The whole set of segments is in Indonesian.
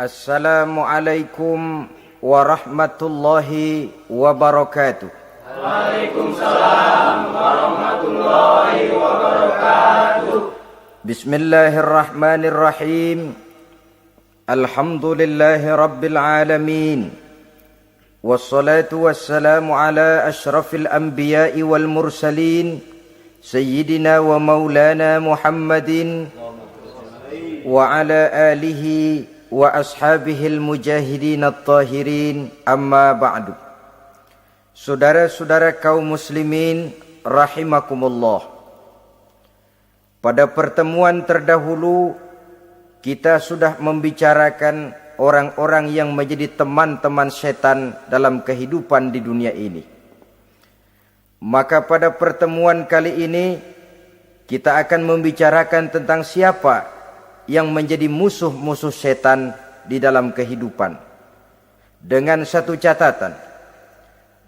Assalamualaikum warahmatullahi wabarakatuh. Waalaikumsalam warahmatullahi wabarakatuh. Bismillahirrahmanirrahim. Alhamdulillahi rabbil alamin. Wassalatu wassalamu ala ashrafil anbiya'i wal mursalin Sayyidina wa maulana Muhammadin wa ala alihi wa ashabihil mujahidin at-tahirin, amma ba'du. Saudara-saudara kaum muslimin rahimakumullah. Pada pertemuan terdahulu kita sudah membicarakan orang-orang yang menjadi teman-teman setan dalam kehidupan di dunia ini. Maka pada pertemuan kali ini kita akan membicarakan tentang siapa yang menjadi musuh-musuh setan di dalam kehidupan. Dengan satu catatan,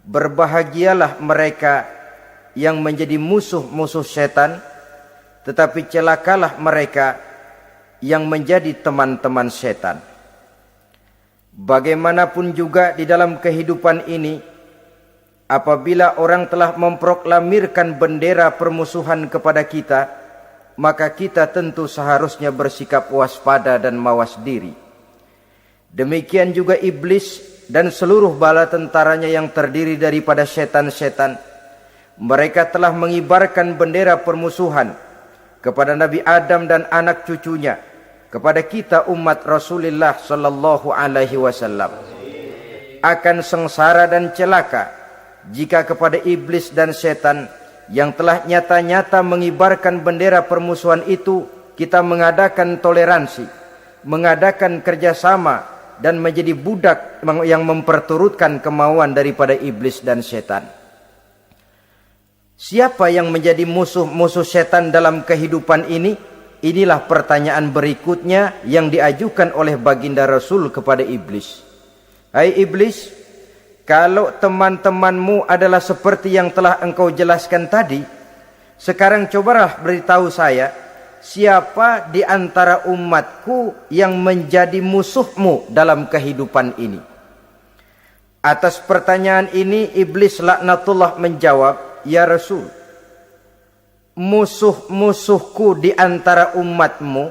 berbahagialah mereka yang menjadi musuh-musuh setan, tetapi celakalah mereka yang menjadi teman-teman setan. Bagaimanapun juga di dalam kehidupan ini, apabila orang telah memproklamirkan bendera permusuhan kepada kita, maka kita tentu seharusnya bersikap waspada dan mawas diri. Demikian juga iblis dan seluruh bala tentaranya yang terdiri daripada setan-setan. Mereka telah mengibarkan bendera permusuhan kepada Nabi Adam dan anak cucunya, kepada kita umat Rasulullah sallallahu alaihi wasallam. Akan sengsara dan celaka jika kepada iblis dan setan yang telah nyata-nyata mengibarkan bendera permusuhan itu kita mengadakan toleransi, mengadakan kerjasama, dan menjadi budak yang memperturutkan kemauan daripada iblis dan setan. Siapa yang menjadi musuh-musuh setan dalam kehidupan ini? Inilah pertanyaan berikutnya yang diajukan oleh baginda Rasul kepada iblis. Hai iblis, kalau teman-temanmu adalah seperti yang telah engkau jelaskan tadi, sekarang cobalah beritahu saya, siapa di antara umatku yang menjadi musuhmu dalam kehidupan ini? Atas pertanyaan ini, iblis laknatullah menjawab, ya Rasul, musuh-musuhku di antara umatmu,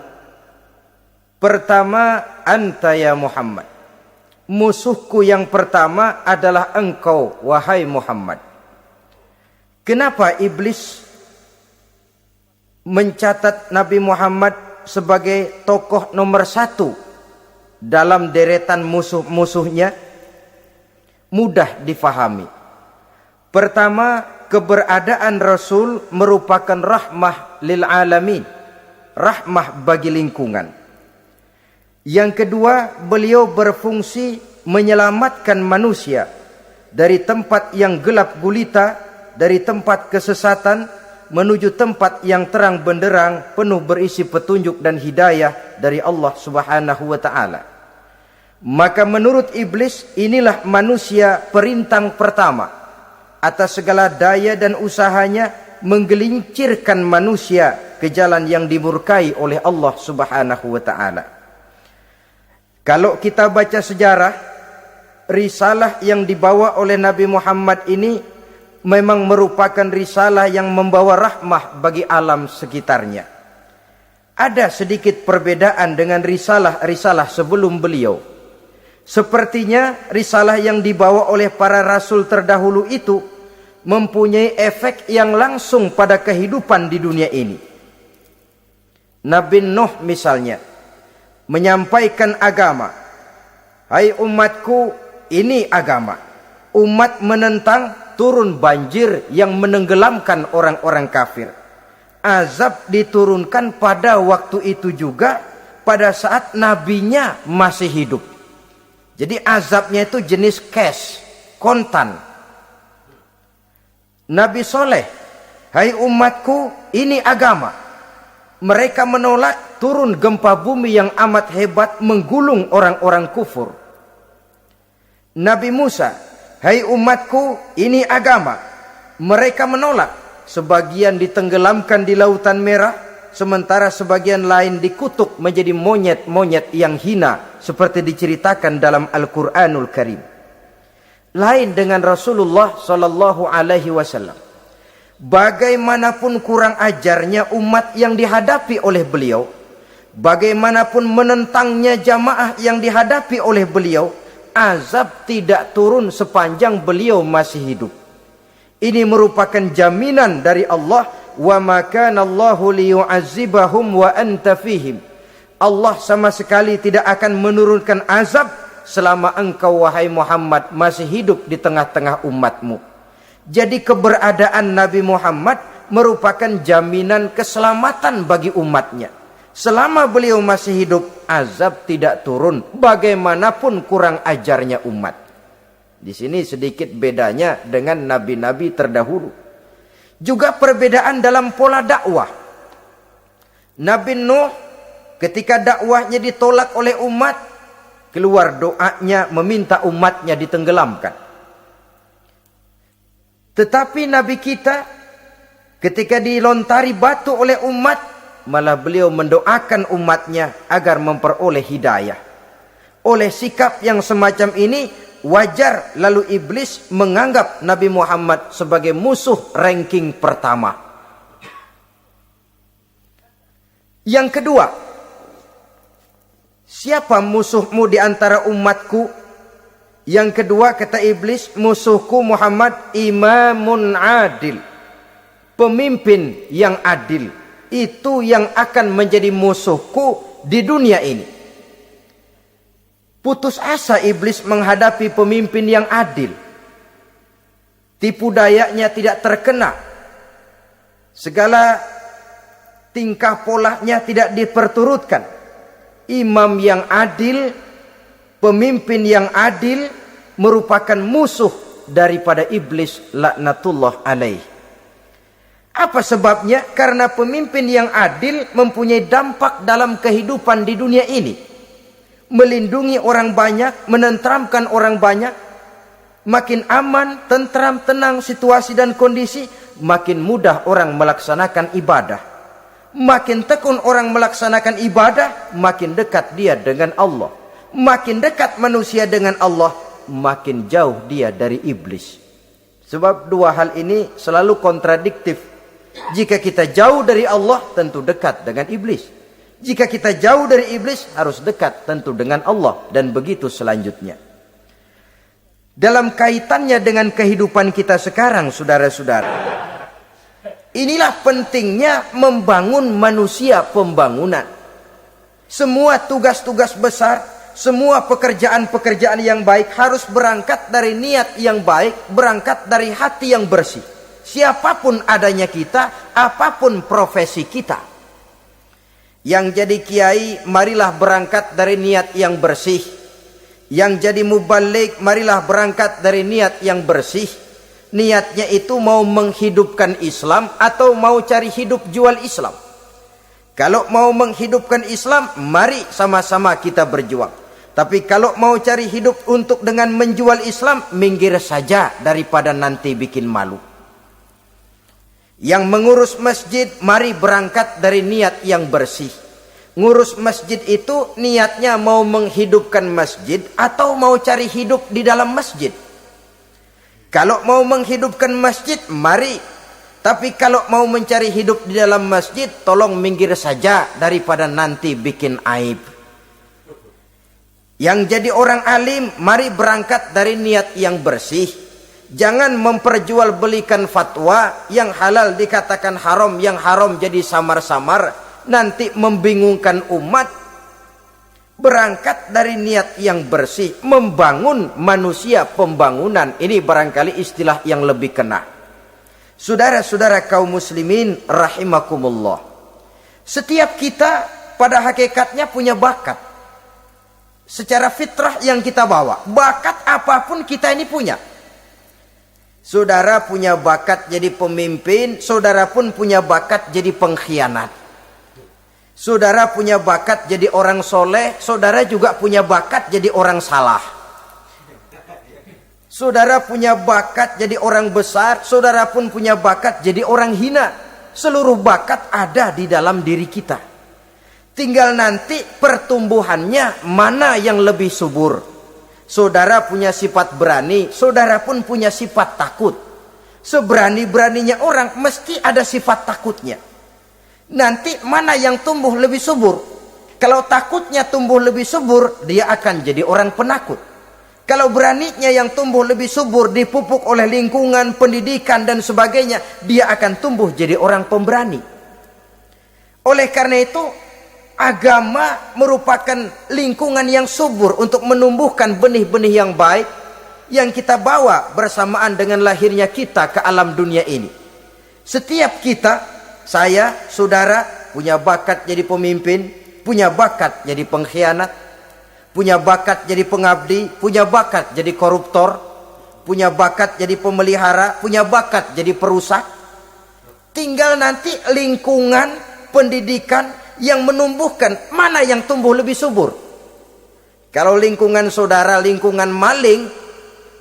pertama, anta ya Muhammad. Musuhku yang pertama adalah engkau, wahai Muhammad. Kenapa iblis mencatat Nabi Muhammad sebagai tokoh nomor satu dalam deretan musuh-musuhnya? Mudah difahami. Pertama, keberadaan Rasul merupakan rahmah lil alamin, rahmah bagi lingkungan. Yang kedua, beliau berfungsi menyelamatkan manusia dari tempat yang gelap gulita, dari tempat kesesatan menuju tempat yang terang benderang, penuh berisi petunjuk dan hidayah dari Allah Subhanahu wa taala. Maka menurut iblis, inilah manusia perintang pertama atas segala daya dan usahanya menggelincirkan manusia ke jalan yang dimurkai oleh Allah Subhanahu wa taala. Kalau kita baca sejarah, risalah yang dibawa oleh Nabi Muhammad ini memang merupakan risalah yang membawa rahmah bagi alam sekitarnya. Ada sedikit perbedaan dengan risalah-risalah sebelum beliau. Sepertinya risalah yang dibawa oleh para rasul terdahulu itu mempunyai efek yang langsung pada kehidupan di dunia ini. Nabi Nuh misalnya menyampaikan agama. Hai umatku, ini agama. Umat menentang, turun banjir yang menenggelamkan orang-orang kafir. Azab diturunkan pada waktu itu juga, pada saat nabinya masih hidup. Jadi azabnya itu jenis cash, kontan. Nabi Soleh, hai umatku, ini agama. Mereka menolak, turun gempa bumi yang amat hebat menggulung orang-orang kufur. Nabi Musa, hai umatku, ini agama. Mereka menolak, sebagian ditenggelamkan di Lautan Merah, sementara sebagian lain dikutuk menjadi monyet-monyet yang hina seperti diceritakan dalam Al-Qur'anul Karim. Lain dengan Rasulullah sallallahu alaihi wasallam. Bagaimanapun kurang ajarnya umat yang dihadapi oleh beliau, bagaimanapun menentangnya jamaah yang dihadapi oleh beliau, azab tidak turun sepanjang beliau masih hidup. Ini merupakan jaminan dari Allah, wa ma kana Allahu liyu'azzibahum wa anta fihim. Allah sama sekali tidak akan menurunkan azab selama engkau wahai Muhammad masih hidup di tengah-tengah umatmu. Jadi keberadaan Nabi Muhammad merupakan jaminan keselamatan bagi umatnya. Selama beliau masih hidup, azab tidak turun bagaimanapun kurang ajarnya umat. Di sini sedikit bedanya dengan nabi-nabi terdahulu. Juga perbedaan dalam pola dakwah. Nabi Nuh ketika dakwahnya ditolak oleh umat, keluar doanya meminta umatnya ditenggelamkan. Tetapi Nabi kita ketika dilontari batu oleh umat, malah beliau mendoakan umatnya agar memperoleh hidayah. Oleh sikap yang semacam ini, wajar lalu iblis menganggap Nabi Muhammad sebagai musuh ranking pertama. Yang kedua, siapa musuhmu di antara umatku? Yang kedua kata iblis, musuhku Muhammad imamun adil. Pemimpin yang adil. Itu yang akan menjadi musuhku di dunia ini. Putus asa iblis menghadapi pemimpin yang adil. Tipu dayanya tidak terkena. Segala tingkah polanya tidak diperturutkan. Imam yang adil, pemimpin yang adil merupakan musuh daripada iblis laknatullah alaih. Apa sebabnya? Karena pemimpin yang adil mempunyai dampak dalam kehidupan di dunia ini. Melindungi orang banyak, menenteramkan orang banyak. Makin aman, tentram, tenang situasi dan kondisi, makin mudah orang melaksanakan ibadah. Makin tekun orang melaksanakan ibadah, makin dekat dia dengan Allah. Makin dekat manusia dengan Allah, makin jauh dia dari iblis. Sebab dua hal ini selalu kontradiktif. Jika kita jauh dari Allah, tentu dekat dengan iblis. Jika kita jauh dari iblis, harus dekat tentu dengan Allah. Dan begitu selanjutnya. Dalam kaitannya dengan kehidupan kita sekarang, saudara-saudara, inilah pentingnya membangun manusia pembangunan. Semua tugas-tugas besar, semua pekerjaan-pekerjaan yang baik harus berangkat dari niat yang baik, berangkat dari hati yang bersih. Siapapun adanya kita, apapun profesi kita. Yang jadi kiai, marilah berangkat dari niat yang bersih. Yang jadi mubalik, marilah berangkat dari niat yang bersih. Niatnya itu mau menghidupkan Islam atau mau cari hidup jual Islam. Kalau mau menghidupkan Islam, mari sama-sama kita berjuang. Tapi kalau mau cari hidup untuk dengan menjual Islam, minggir saja daripada nanti bikin malu. Yang mengurus masjid, mari berangkat dari niat yang bersih. Ngurus masjid itu niatnya mau menghidupkan masjid atau mau cari hidup di dalam masjid. Kalau mau menghidupkan masjid, mari. Tapi kalau mau mencari hidup di dalam masjid, tolong minggir saja daripada nanti bikin aib. Yang jadi orang alim, mari berangkat dari niat yang bersih. Jangan memperjualbelikan fatwa, yang halal dikatakan haram, yang haram jadi samar-samar, nanti membingungkan umat. Berangkat dari niat yang bersih, membangun manusia pembangunan. Ini barangkali istilah yang lebih kena. Saudara-saudara kaum muslimin rahimakumullah. Setiap kita pada hakikatnya punya bakat. Secara fitrah yang kita bawa, bakat apapun kita ini punya. Saudara punya bakat jadi pemimpin, saudara pun punya bakat jadi pengkhianat. Saudara punya bakat jadi orang soleh, saudara juga punya bakat jadi orang salah. Saudara punya bakat jadi orang besar, saudara pun punya bakat jadi orang hina. Seluruh bakat ada di dalam diri kita. Tinggal nanti pertumbuhannya mana yang lebih subur. Saudara punya sifat berani, saudara pun punya sifat takut. Seberani-beraninya orang mesti ada sifat takutnya. Nanti mana yang tumbuh lebih subur? Kalau takutnya tumbuh lebih subur, dia akan jadi orang penakut. Kalau beraninya yang tumbuh lebih subur, dipupuk oleh lingkungan, pendidikan dan sebagainya, dia akan tumbuh jadi orang pemberani. Oleh karena itu, agama merupakan lingkungan yang subur untuk menumbuhkan benih-benih yang baik yang kita bawa bersamaan dengan lahirnya kita ke alam dunia ini. Setiap kita, saya, saudara, punya bakat jadi pemimpin, punya bakat jadi pengkhianat, punya bakat jadi pengabdi, punya bakat jadi koruptor, punya bakat jadi pemelihara, punya bakat jadi perusak. Tinggal nanti lingkungan, pendidikan yang menumbuhkan mana yang tumbuh lebih subur. Kalau lingkungan saudara lingkungan maling,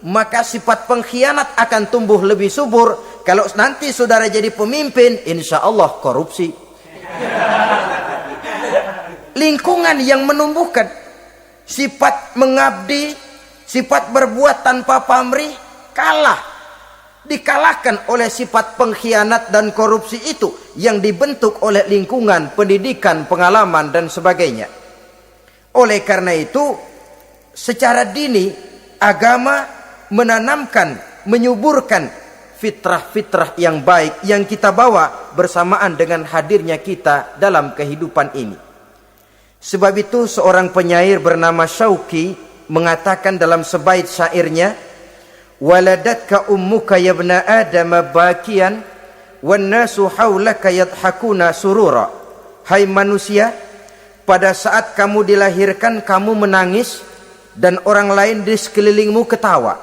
maka sifat pengkhianat akan tumbuh lebih subur. Kalau nanti saudara jadi pemimpin, insya Allah korupsi. Lingkungan yang menumbuhkan sifat mengabdi, sifat berbuat tanpa pamrih, dikalahkan oleh sifat pengkhianat dan korupsi itu yang dibentuk oleh lingkungan, pendidikan, pengalaman dan sebagainya. Oleh karena itu, secara dini agama menanamkan, menyuburkan fitrah-fitrah yang baik yang kita bawa bersamaan dengan hadirnya kita dalam kehidupan ini. Sebab itu seorang penyair bernama Syauqi mengatakan dalam sebaik syairnya, waladatka ummuka ya ibna adam bakian wan nasu haulaka yadhakuna surura. Hai manusia, pada saat kamu dilahirkan kamu menangis dan orang lain di sekelilingmu ketawa.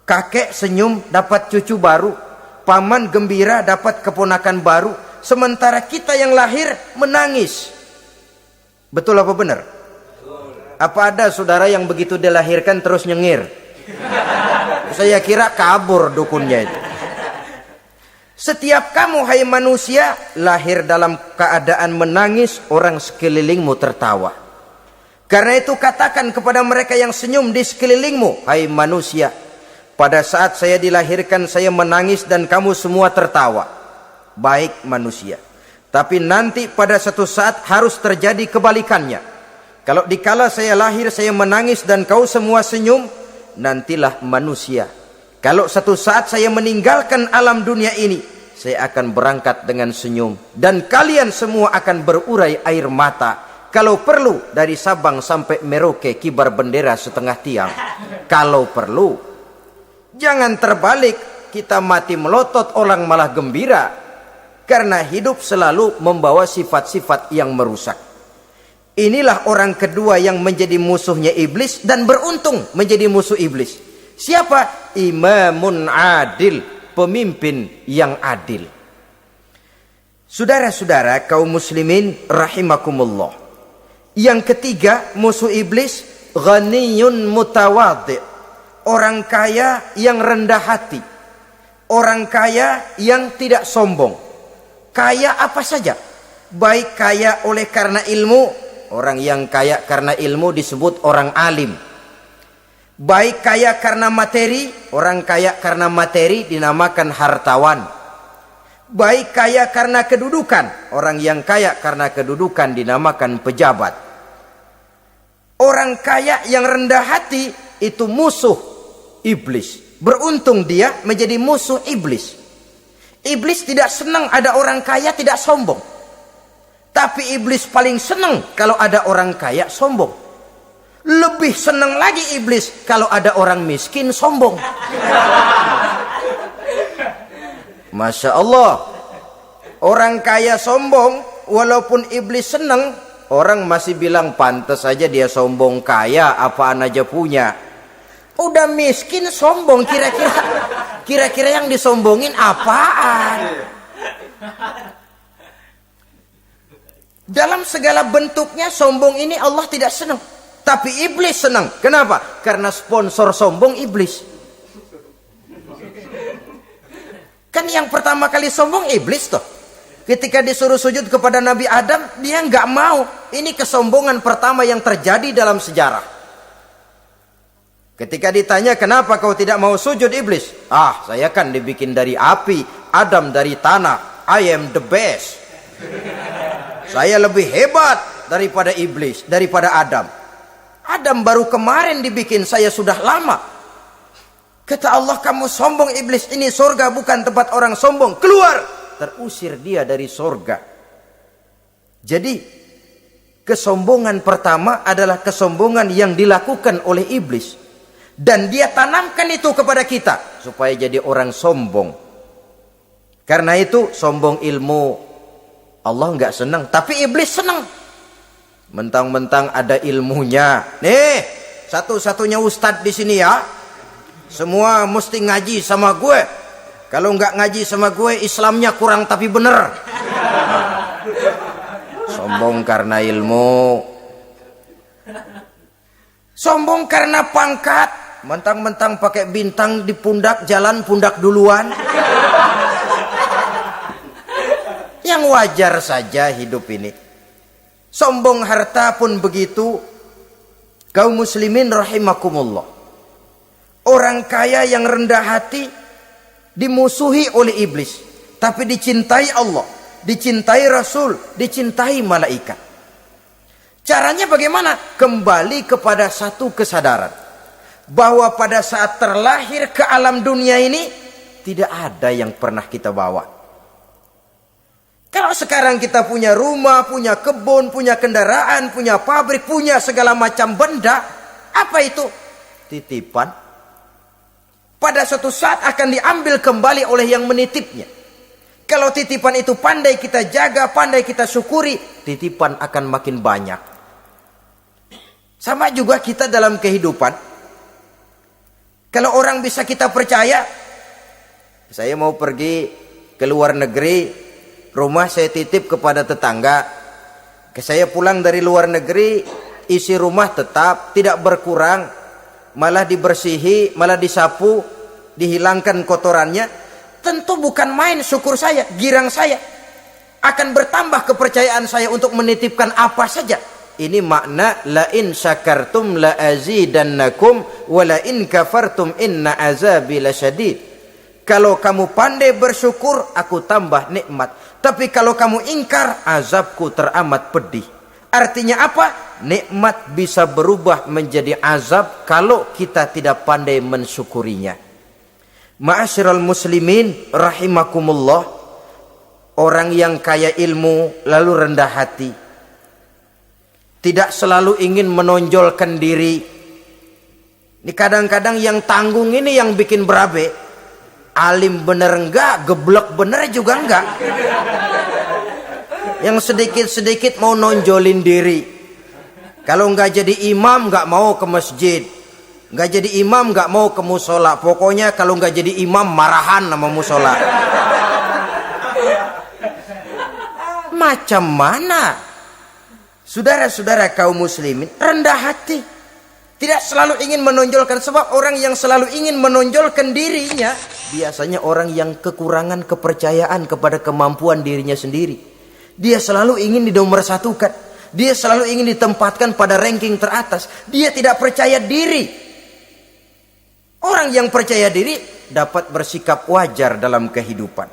Kakek senyum dapat cucu baru, paman gembira dapat keponakan baru, sementara kita yang lahir menangis. Betul apa benar? Apa ada saudara yang begitu dilahirkan terus nyengir? Saya kira kabur dukunnya itu. Setiap kamu hai manusia lahir dalam keadaan menangis, orang sekelilingmu tertawa. Karena itu katakan kepada mereka yang senyum di sekelilingmu, hai manusia, pada saat saya dilahirkan saya menangis dan kamu semua tertawa. Baik manusia. Tapi nanti pada satu saat harus terjadi kebalikannya. Kalau dikala saya lahir saya menangis dan kau semua senyum, nantilah manusia. Kalau satu saat saya meninggalkan alam dunia ini, saya akan berangkat dengan senyum. Dan kalian semua akan berurai air mata. Kalau perlu dari Sabang sampai Merauke kibar bendera setengah tiang. Kalau perlu. Jangan terbalik, kita mati melotot orang malah gembira. Karena hidup selalu membawa sifat-sifat yang merusak. Inilah orang kedua yang menjadi musuhnya iblis dan beruntung menjadi musuh iblis. Siapa? Imamun adil, pemimpin yang adil. Saudara-saudara kaum muslimin rahimakumullah. Yang ketiga musuh iblis, ghaniyun mutawadhi, orang kaya yang rendah hati, orang kaya yang tidak sombong. Kaya apa saja, baik kaya oleh karena ilmu, orang yang kaya karena ilmu disebut orang alim. Baik kaya karena materi, orang kaya karena materi dinamakan hartawan. Baik kaya karena kedudukan, orang yang kaya karena kedudukan dinamakan pejabat. Orang kaya yang rendah hati itu musuh iblis. Beruntung dia menjadi musuh iblis. Iblis tidak senang ada orang kaya tidak sombong. Tapi iblis paling senang kalau ada orang kaya sombong. Lebih senang lagi iblis kalau ada orang miskin sombong. Masya Allah. Orang kaya sombong, walaupun iblis senang, orang masih bilang pantas saja dia sombong kaya, apaan aja punya. Udah miskin sombong, kira-kira yang disombongin apaan? Dalam segala bentuknya sombong ini Allah tidak senang, tapi iblis senang. Kenapa? Karena sponsor sombong iblis. Kan yang pertama kali sombong iblis toh. Ketika disuruh sujud kepada Nabi Adam, dia nggak mau. Ini kesombongan pertama yang terjadi dalam sejarah. Ketika ditanya, kenapa kau tidak mau sujud iblis? Ah, saya kan dibikin dari api, Adam dari tanah. I am the best. Saya lebih hebat daripada iblis, daripada Adam. Adam baru kemarin dibikin, saya sudah lama. Kata Allah, kamu sombong iblis, ini surga bukan tempat orang sombong. Keluar! Terusir dia dari surga. Jadi kesombongan pertama adalah kesombongan yang dilakukan oleh iblis, dan dia tanamkan itu kepada kita supaya jadi orang sombong. Karena itu sombong ilmu Allah nggak senang, tapi iblis senang. Mentang-mentang ada ilmunya. Nih, satu-satunya ustadz di sini ya. Semua mesti ngaji sama gue. Kalau nggak ngaji sama gue, Islamnya kurang tapi bener. Sombong karena ilmu. Sombong karena pangkat. Mentang-mentang pakai bintang di pundak, jalan pundak duluan. Yang wajar saja hidup ini. Sombong harta pun begitu. Kaum muslimin rahimakumullah. Orang kaya yang rendah hati dimusuhi oleh iblis, tapi dicintai Allah, dicintai Rasul, dicintai malaikat. Caranya bagaimana? Kembali kepada satu kesadaran bahwa pada saat terlahir ke alam dunia ini tidak ada yang pernah kita bawa. Kalau sekarang kita punya rumah, punya kebun, punya kendaraan, punya pabrik, punya segala macam benda, apa itu? Titipan. Pada suatu saat akan diambil kembali oleh yang menitipnya. Kalau titipan itu pandai kita jaga, pandai kita syukuri, titipan akan makin banyak. Sama juga kita dalam kehidupan. Kalau orang bisa kita percaya, saya mau pergi ke luar negeri, rumah saya titip kepada tetangga. Saya pulang dari luar negeri, isi rumah tetap, tidak berkurang. Malah dibersihi, malah disapu, dihilangkan kotorannya. Tentu bukan main syukur saya, girang saya. Akan bertambah kepercayaan saya untuk menitipkan apa saja. Ini makna la in syakartum la azidannakum wa la in kafartum inna azabi lasyadid. Kalau kamu pandai bersyukur, aku tambah nikmat. Tapi kalau kamu ingkar, azabku teramat pedih. Artinya apa? Nikmat bisa berubah menjadi azab kalau kita tidak pandai mensyukurinya. Ma'asyiral muslimin rahimakumullah, orang yang kaya ilmu lalu rendah hati, tidak selalu ingin menonjolkan diri. Ini kadang-kadang yang tanggung ini yang bikin berabe. Alim bener enggak, geblek bener juga enggak. Yang sedikit-sedikit mau nonjolin diri. Kalau nggak jadi imam nggak mau ke masjid, nggak jadi imam nggak mau ke musola. Pokoknya kalau nggak jadi imam marahan sama musola. Macam mana? Saudara-saudara kaum muslimin rendah hati, tidak selalu ingin menonjolkan. Sebab orang yang selalu ingin menonjolkan dirinya biasanya orang yang kekurangan kepercayaan kepada kemampuan dirinya sendiri. Dia selalu ingin dinomorsatukan. Dia selalu ingin ditempatkan pada ranking teratas. Dia tidak percaya diri. Orang yang percaya diri dapat bersikap wajar dalam kehidupan.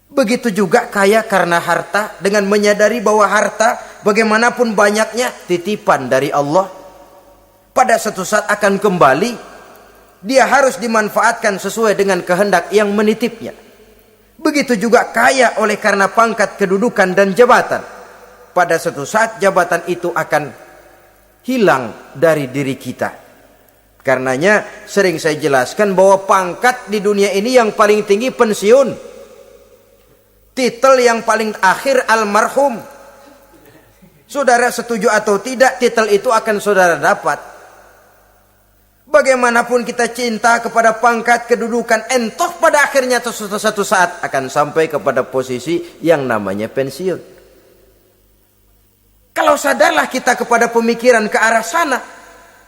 Begitu juga kaya karena harta, dengan menyadari bahwa harta bagaimanapun banyaknya titipan dari Allah. Pada suatu saat akan kembali. Dia harus dimanfaatkan sesuai dengan kehendak yang menitipnya. Begitu juga kaya oleh karena pangkat, kedudukan dan jabatan. Pada suatu saat jabatan itu akan hilang dari diri kita. Karenanya sering saya jelaskan bahwa pangkat di dunia ini yang paling tinggi pensiun. Titel yang paling akhir almarhum. Saudara setuju atau tidak, titel itu akan saudara dapat. Bagaimanapun kita cinta kepada pangkat, kedudukan, entoh pada akhirnya suatu saat akan sampai kepada posisi yang namanya pensiun. Kalau sadarlah kita kepada pemikiran ke arah sana,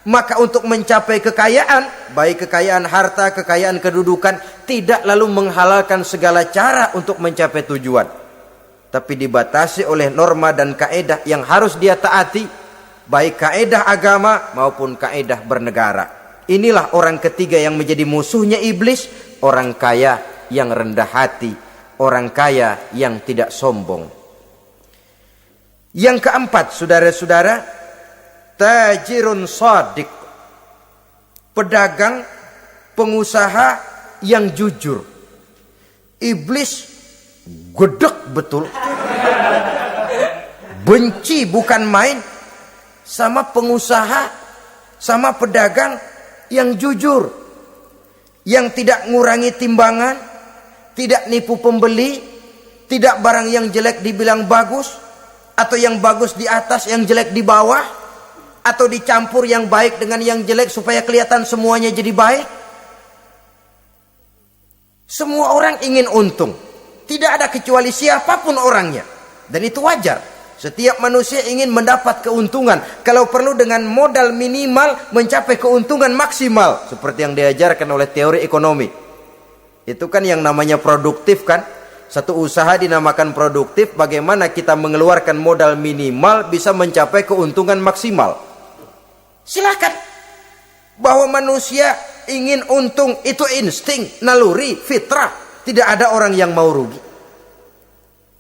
Maka untuk mencapai kekayaan, baik kekayaan harta, kekayaan kedudukan, tidak lalu menghalalkan segala cara untuk mencapai tujuan, tapi dibatasi oleh norma dan kaedah yang harus dia taati, baik kaedah agama maupun kaedah bernegara. Inilah orang ketiga yang menjadi musuhnya iblis, orang kaya yang rendah hati, orang kaya yang tidak sombong. Yang keempat, saudara-saudara, tajirun shadiq, pedagang, pengusaha yang jujur. Iblis gedek betul, benci bukan main sama pengusaha, sama pedagang yang jujur, yang tidak ngurangi timbangan, tidak nipu pembeli, tidak barang yang jelek dibilang bagus, atau yang bagus di atas yang jelek di bawah, atau dicampur yang baik dengan yang jelek supaya kelihatan semuanya jadi baik. Semua orang ingin untung, tidak ada kecuali siapapun orangnya, dan itu wajar. Setiap manusia ingin mendapat keuntungan, kalau perlu dengan modal minimal mencapai keuntungan maksimal, seperti yang diajarkan oleh teori ekonomi. Itu kan yang namanya produktif kan. Satu usaha dinamakan produktif, bagaimana kita mengeluarkan modal minimal bisa mencapai keuntungan maksimal. Silakan. Bahwa manusia ingin untung itu insting, naluri, fitrah. Tidak ada orang yang mau rugi.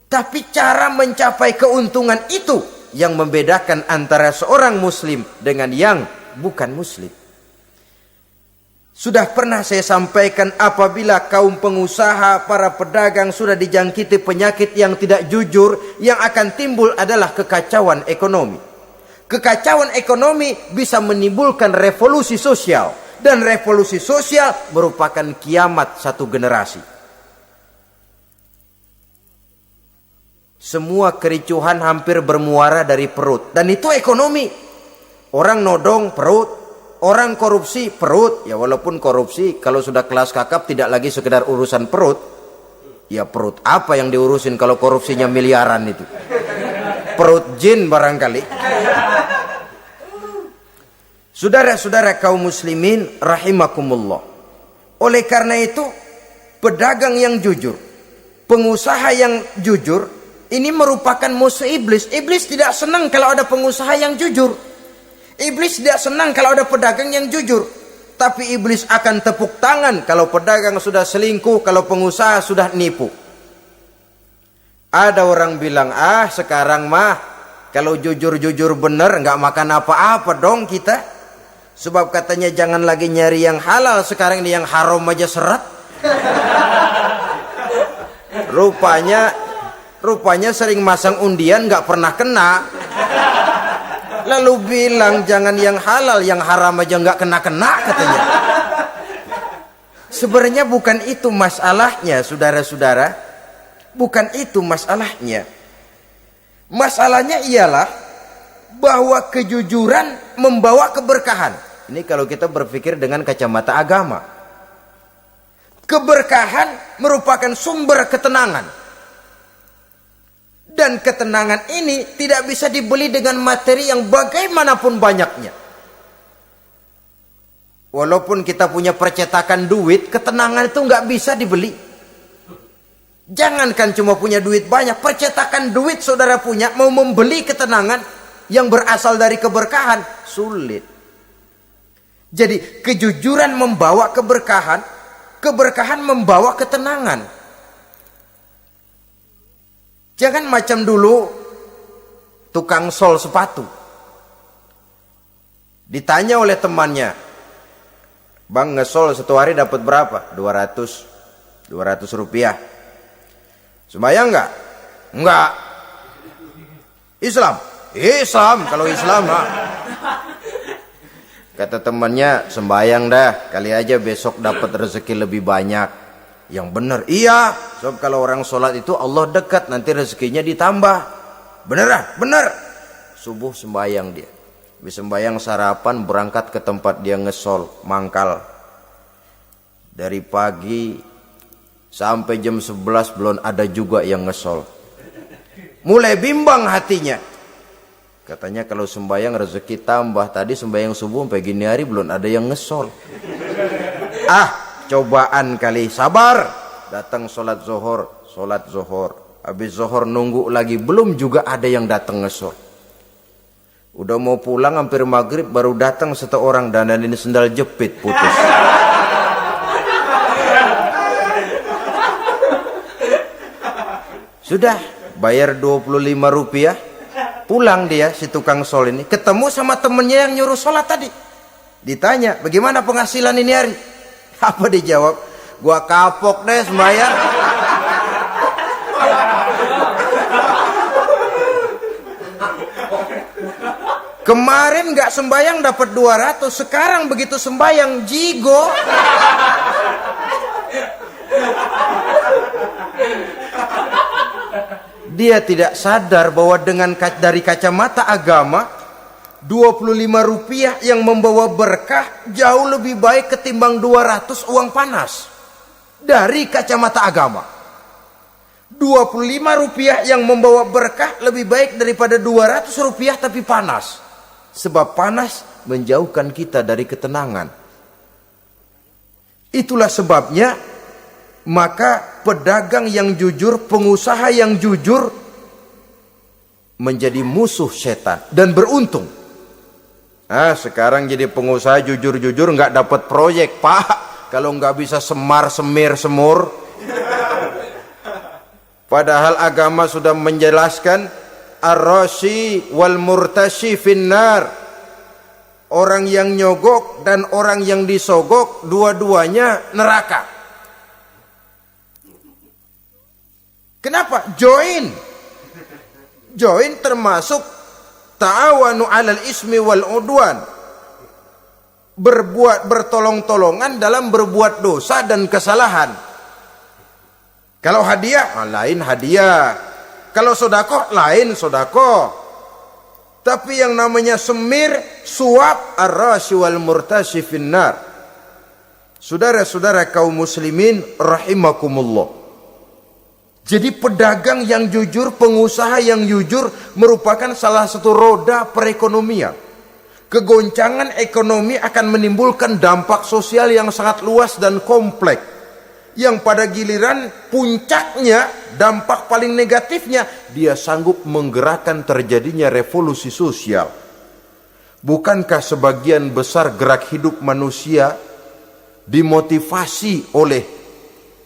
Tapi cara mencapai keuntungan itu yang membedakan antara seorang muslim dengan yang bukan muslim. Sudah pernah saya sampaikan, apabila kaum pengusaha, para pedagang sudah dijangkiti penyakit yang tidak jujur, yang akan timbul adalah kekacauan ekonomi. Kekacauan ekonomi bisa menimbulkan revolusi sosial, dan revolusi sosial merupakan kiamat satu generasi. Semua kericuhan hampir bermuara dari perut, dan itu ekonomi. Orang nodong perut, orang korupsi perut. Ya walaupun korupsi kalau sudah kelas kakap tidak lagi sekedar urusan perut. Ya perut apa yang diurusin kalau korupsinya miliaran itu? Perut jin barangkali. Saudara-saudara kaum muslimin rahimakumullah. Oleh karena itu, pedagang yang jujur, pengusaha yang jujur, ini merupakan musuh iblis. Iblis tidak senang kalau ada pengusaha yang jujur. Iblis tidak senang kalau ada pedagang yang jujur. Tapi iblis akan tepuk tangan kalau pedagang sudah selingkuh, kalau pengusaha sudah nipu. Ada orang bilang, sekarang mah kalau jujur-jujur bener nggak makan apa-apa dong kita. Sebab katanya jangan lagi nyari yang halal, sekarang ini yang haram aja seret. Rupanya sering masang undian nggak pernah kena. Lalu bilang jangan yang halal, yang haram aja nggak kena-kena katanya. Sebenarnya bukan itu masalahnya, saudara-saudara. Bukan itu masalahnya. Masalahnya ialah bahwa kejujuran membawa keberkahan. Ini kalau kita berpikir dengan kacamata agama. Keberkahan merupakan sumber ketenangan. Dan ketenangan ini tidak bisa dibeli dengan materi yang bagaimanapun banyaknya. Walaupun kita punya percetakan duit, ketenangan itu nggak bisa dibeli. Jangankan cuma punya duit banyak, percetakan duit saudara punya, mau membeli ketenangan yang berasal dari keberkahan, sulit. Jadi kejujuran membawa keberkahan, keberkahan membawa ketenangan. Jangan macam dulu tukang sol sepatu. Ditanya oleh temannya, "Bang, ngesol satu hari dapat berapa?" 200 rupiah. Sembayang enggak? Enggak. Islam? Islam, kalau Islam mah. Kata temannya, sembayang dah, kali aja besok dapat rezeki lebih banyak. Yang benar, iya. Sebab kalau orang sholat itu Allah dekat, nanti rezekinya ditambah. Bener? Bener. Subuh sembayang dia. Habis sembayang sarapan, berangkat ke tempat dia ngesol, mangkal. Dari pagi sampai jam 11 belum ada juga yang ngesol. Mulai bimbang hatinya. Katanya kalau sembahyang rezeki tambah. Tadi sembahyang subuh sampai gini hari belum ada yang ngesol. Cobaan kali, sabar. Datang sholat zohor. Habis zohor nunggu lagi, belum juga ada yang datang ngesol. Udah mau pulang hampir maghrib, baru datang satu orang dandanin sendal jepit putus. Sudah bayar 25 rupiah, pulang dia si tukang sol ini, ketemu sama temennya yang nyuruh sholat tadi. Ditanya, bagaimana penghasilan ini hari? Apa dijawab? Gua kapok deh sembahyang. Kemarin nggak sembahyang dapat 200, sekarang begitu sembahyang jigo. Dia tidak sadar bahwa dari kacamata agama 25 rupiah yang membawa berkah jauh lebih baik ketimbang 200 uang panas. Dari kacamata agama 25 rupiah yang membawa berkah lebih baik daripada 200 rupiah tapi panas. Sebab panas menjauhkan kita dari ketenangan. Itulah sebabnya maka pedagang yang jujur, pengusaha yang jujur menjadi musuh setan dan beruntung. Sekarang jadi pengusaha jujur-jujur nggak dapat proyek, Pak. Kalau nggak bisa semur. Padahal agama sudah menjelaskan ar-rashi wal murtashi finnar. Orang yang nyogok dan orang yang disogok dua-duanya neraka. Kenapa? Join termasuk ta'awanu 'alal ismi wal udwan. Bertolong-tolongan dalam berbuat dosa dan kesalahan. Kalau hadiah, lain hadiah. Kalau sedekah, lain sedekah. Tapi yang namanya semir, suap, ar-rashi wal murtashi finnar. Saudara-saudara kaum muslimin rahimakumullah. Jadi pedagang yang jujur, pengusaha yang jujur merupakan salah satu roda perekonomian. Kegoncangan ekonomi akan menimbulkan dampak sosial yang sangat luas dan kompleks. Yang pada giliran puncaknya, dampak paling negatifnya, dia sanggup menggerakkan terjadinya revolusi sosial. Bukankah sebagian besar gerak hidup manusia dimotivasi oleh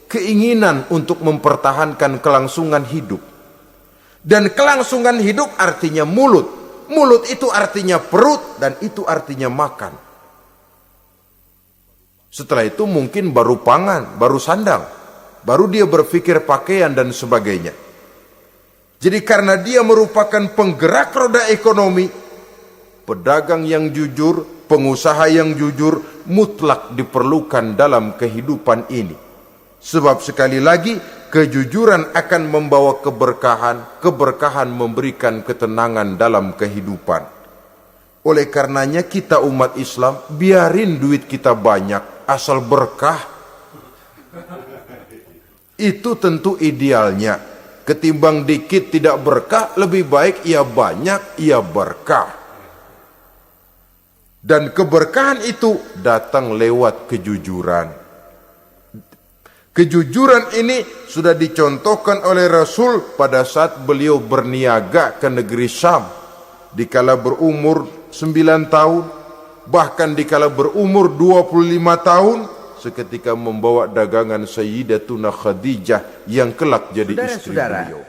keinginan untuk mempertahankan kelangsungan hidup? Dan kelangsungan hidup artinya mulut. Mulut itu artinya perut dan itu artinya makan. Setelah itu mungkin baru pangan, baru sandang, baru dia berpikir pakaian dan sebagainya. Jadi karena dia merupakan penggerak roda ekonomi, pedagang yang jujur, pengusaha yang jujur mutlak diperlukan dalam kehidupan ini. Sebab sekali lagi kejujuran akan membawa keberkahan, keberkahan memberikan ketenangan dalam kehidupan. Oleh karenanya kita umat Islam biarin duit kita banyak asal berkah. Itu tentu idealnya. Ketimbang dikit tidak berkah, lebih baik ia banyak, ia berkah. Dan keberkahan itu datang lewat kejujuran. Kejujuran ini sudah dicontohkan oleh Rasul pada saat beliau berniaga ke negeri Syam. Dikala berumur 9 tahun, bahkan dikala berumur 25 tahun, seketika membawa dagangan Sayyidatuna Khadijah yang kelak jadi istri beliau.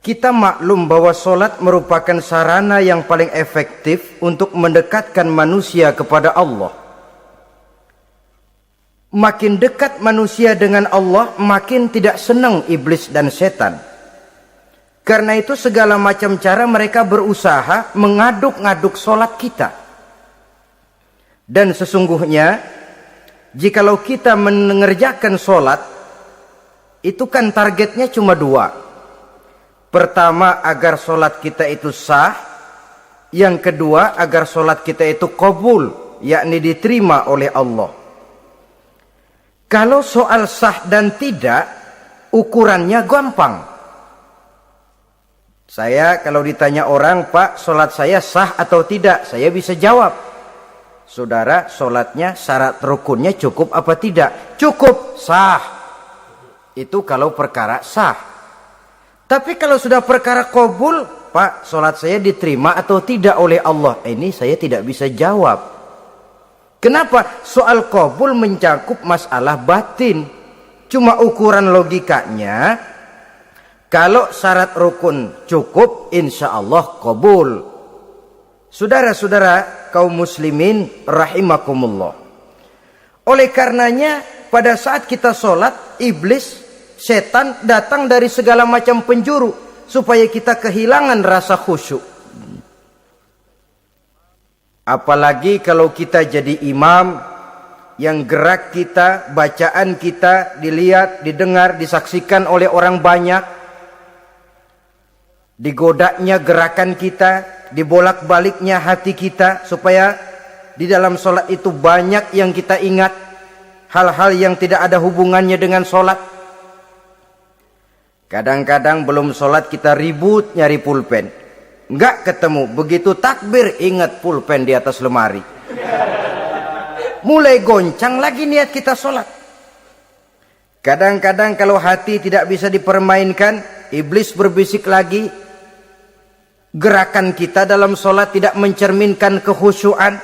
Kita maklum bahwa solat merupakan sarana yang paling efektif untuk mendekatkan manusia kepada Allah. Makin dekat manusia dengan Allah, makin tidak senang iblis dan setan. Karena itu segala macam cara mereka berusaha mengaduk-ngaduk solat kita. Dan sesungguhnya, jikalau kita mengerjakan solat, itu kan targetnya cuma 2. Pertama, agar solat kita itu sah. Yang kedua, agar solat kita itu qabul, yakni diterima oleh Allah. Kalau soal sah dan tidak, ukurannya gampang. Saya kalau ditanya orang, Pak, sholat saya sah atau tidak? Saya bisa jawab. Saudara, sholatnya syarat rukunnya cukup apa tidak? Cukup, sah. Itu kalau perkara sah. Tapi kalau sudah perkara qabul, Pak, sholat saya diterima atau tidak oleh Allah? Ini saya tidak bisa jawab. Kenapa? Soal qabul mencakup masalah batin. Cuma ukuran logikanya, kalau syarat rukun cukup, insya Allah qabul. Saudara-saudara kaum muslimin rahimakumullah. Oleh karenanya, pada saat kita sholat, iblis, setan datang dari segala macam penjuru supaya kita kehilangan rasa khusyuk. Apalagi kalau kita jadi imam yang gerak kita, bacaan kita dilihat, didengar, disaksikan oleh orang banyak. Digodanya gerakan kita, dibolak-baliknya hati kita supaya di dalam sholat itu banyak yang kita ingat, hal-hal yang tidak ada hubungannya dengan sholat. Kadang-kadang belum sholat kita ribut nyari pulpen, nggak ketemu. Begitu takbir ingat pulpen di atas lemari, mulai goncang lagi niat kita sholat. Kadang-kadang kalau hati tidak bisa dipermainkan, iblis berbisik lagi. Gerakan kita dalam sholat tidak mencerminkan kekhusyuan.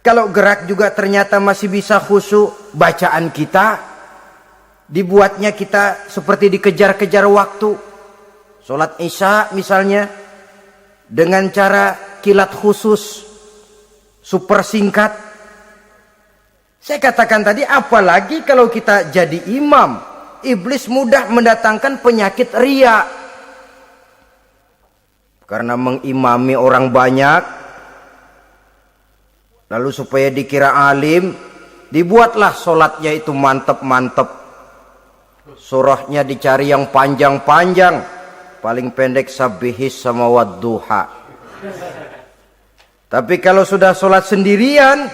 Kalau gerak juga ternyata masih bisa khusyuk, bacaan kita dibuatnya kita seperti dikejar-kejar waktu. Sholat isya misalnya dengan cara kilat khusus, super singkat. Saya katakan tadi, apalagi kalau kita jadi imam, iblis mudah mendatangkan penyakit riya. Karena mengimami orang banyak, lalu supaya dikira alim, dibuatlah sholatnya itu mantep-mantep. Surahnya dicari yang panjang-panjang, paling pendek sabihis sama wadduha. Tapi kalau sudah sholat sendirian,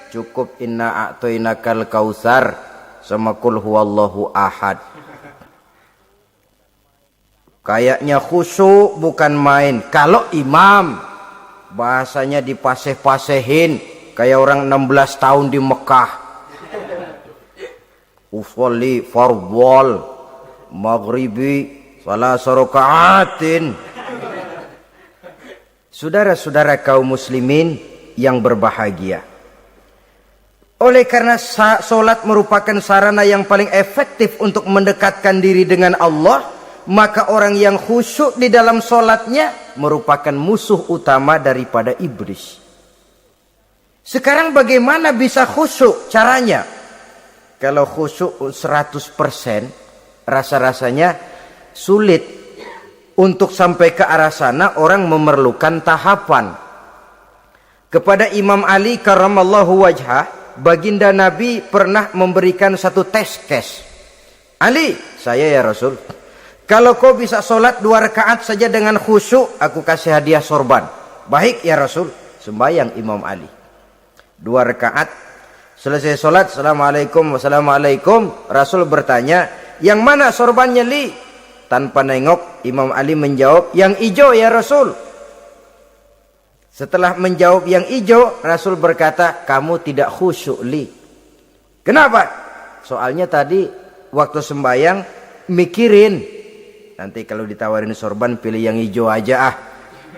cukup inna a'toinakal kausar sama kul huwallahu ahad. Kayaknya khusyuk bukan main. Kalau imam, bahasanya dipaseh-pasehin kayak orang 16 tahun di Mekah. Usolli fardwal maghribi salasa rakaatin. Saudara-saudara kaum muslimin yang berbahagia, oleh karena solat merupakan sarana yang paling efektif untuk mendekatkan diri dengan Allah, maka orang yang khusyuk di dalam solatnya merupakan musuh utama daripada iblis. Sekarang bagaimana bisa khusyuk caranya? Kalau khusyuk 100%, rasa-rasanya sulit. Untuk sampai ke arah sana orang memerlukan tahapan. Kepada Imam Ali karramallahu wajhah, baginda Nabi pernah memberikan satu tes case. Ali, saya ya Rasul, kalau kau bisa sholat 2 rakaat saja dengan khusyuk, aku kasih hadiah sorban. Baik ya Rasul. Sembayang Imam Ali 2 rakaat, selesai sholat, assalamualaikum wassalamualaikum. Rasul bertanya, yang mana sorbannya Li? Tanpa nengok, Imam Ali menjawab, yang hijau ya Rasul. Setelah menjawab yang hijau, Rasul berkata, kamu tidak khusyuk Li. Kenapa? Soalnya tadi waktu sembayang mikirin, nanti kalau ditawarin sorban pilih yang hijau aja ah.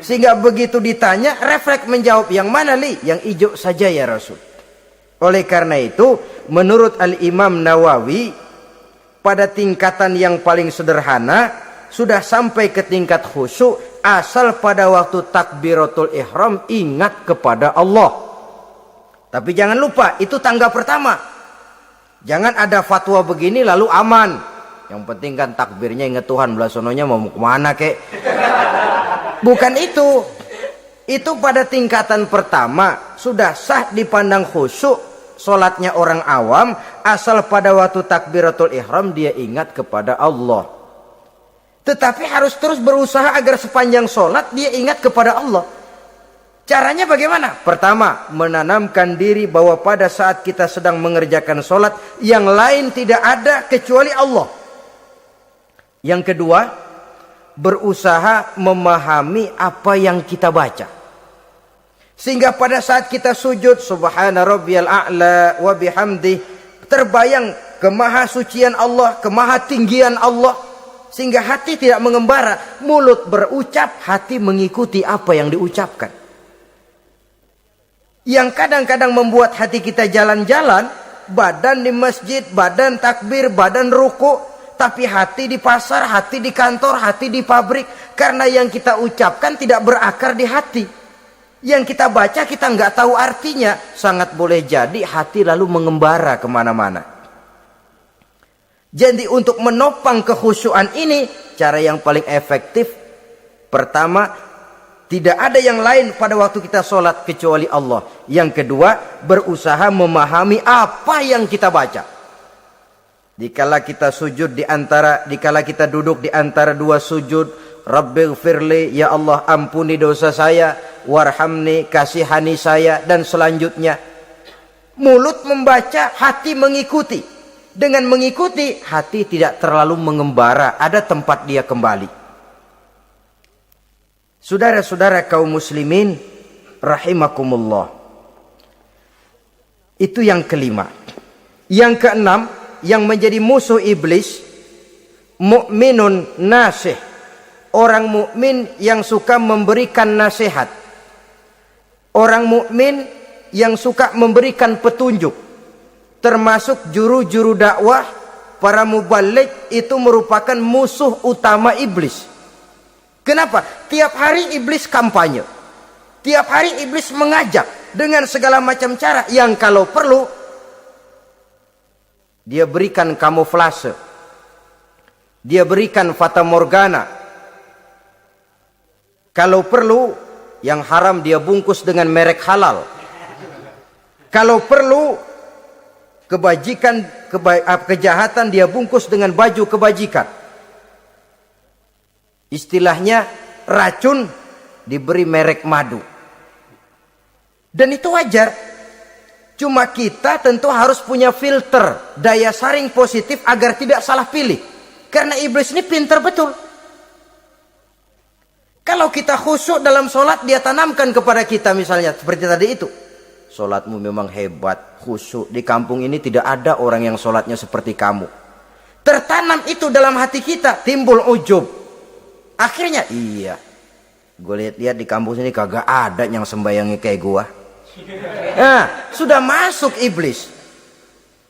Sehingga begitu ditanya, refleks menjawab, yang mana Li? Yang hijau saja ya Rasul. Oleh karena itu, menurut Al-Imam Nawawi, pada tingkatan yang paling sederhana, sudah sampai ke tingkat khusyuk, asal pada waktu takbiratul ihram ingat kepada Allah. Tapi jangan lupa, itu tangga pertama. Jangan ada fatwa begini lalu aman. Yang penting kan takbirnya ingat Tuhan, belasononya mau kemana kek. Bukan itu. Itu pada tingkatan pertama sudah sah dipandang khusyuk. Solatnya orang awam, asal pada waktu takbiratul ihram dia ingat kepada Allah. Tetapi harus terus berusaha agar sepanjang solat dia ingat kepada Allah. Caranya bagaimana? Pertama, menanamkan diri bahwa pada saat kita sedang mengerjakan solat, yang lain tidak ada kecuali Allah. Yang kedua, berusaha memahami apa yang kita baca. Sehingga pada saat kita sujud, subhana rabbiyal a'la wa bihamdi, terbayang kemahasucian Allah, kemahatinggian Allah. Sehingga hati tidak mengembara, mulut berucap, hati mengikuti apa yang diucapkan. Yang kadang-kadang membuat hati kita jalan-jalan, badan di masjid, badan takbir, badan ruku, tapi hati di pasar, hati di kantor, hati di pabrik. Karena yang kita ucapkan tidak berakar di hati. Yang kita baca kita nggak tahu artinya. Sangat boleh jadi hati lalu mengembara kemana-mana. Jadi untuk menopang kekhusyuan ini, cara yang paling efektif, pertama, tidak ada yang lain pada waktu kita sholat kecuali Allah. Yang kedua, berusaha memahami apa yang kita baca. Dikala kita kita duduk di antara dua sujud, Rabbighfirli, ya Allah ampuni dosa saya, warhamni, kasihani saya, dan selanjutnya. Mulut membaca, hati mengikuti. Dengan mengikuti, hati tidak terlalu mengembara, ada tempat dia kembali. Saudara-saudara kaum muslimin rahimakumullah. Itu yang kelima. Yang keenam, yang menjadi musuh iblis, mukminun nasih. Orang mukmin yang suka memberikan nasihat. Orang mukmin yang suka memberikan petunjuk. Termasuk juru-juru dakwah, para mubaligh, itu merupakan musuh utama iblis. Kenapa? Tiap hari iblis kampanye. Tiap hari iblis mengajak dengan segala macam cara yang kalau perlu dia berikan kamuflase. Dia berikan fata morgana. Kalau perlu, yang haram dia bungkus dengan merek halal. Kalau perlu, kejahatan dia bungkus dengan baju kebajikan. Istilahnya, racun diberi merek madu. Dan itu wajar. Cuma kita tentu harus punya filter, daya saring positif agar tidak salah pilih. Karena iblis ini pintar betul. Kalau kita khusyuk dalam sholat, dia tanamkan kepada kita misalnya seperti tadi itu. Sholatmu memang hebat, khusyuk. Di kampung ini tidak ada orang yang sholatnya seperti kamu. Tertanam itu dalam hati kita, timbul ujub. Akhirnya, iya, gue lihat-lihat di kampung sini kagak ada yang sembayangnya kayak gua. Nah, sudah masuk iblis.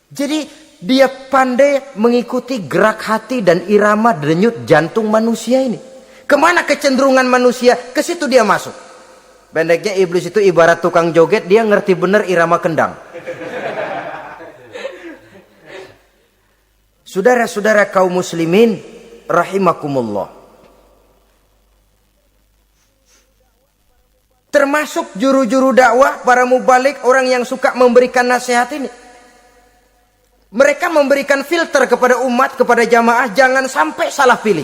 Jadi dia pandai mengikuti gerak hati dan irama denyut jantung manusia ini. Kemana kecenderungan manusia, ke situ dia masuk. Pendeknya iblis itu ibarat tukang joget, dia ngerti bener irama kendang. Saudara-saudara kaum muslimin rahimakumullah. Termasuk juru-juru dakwah, para mubaligh, orang yang suka memberikan nasihat ini. Mereka memberikan filter kepada umat, kepada jamaah, jangan sampai salah pilih.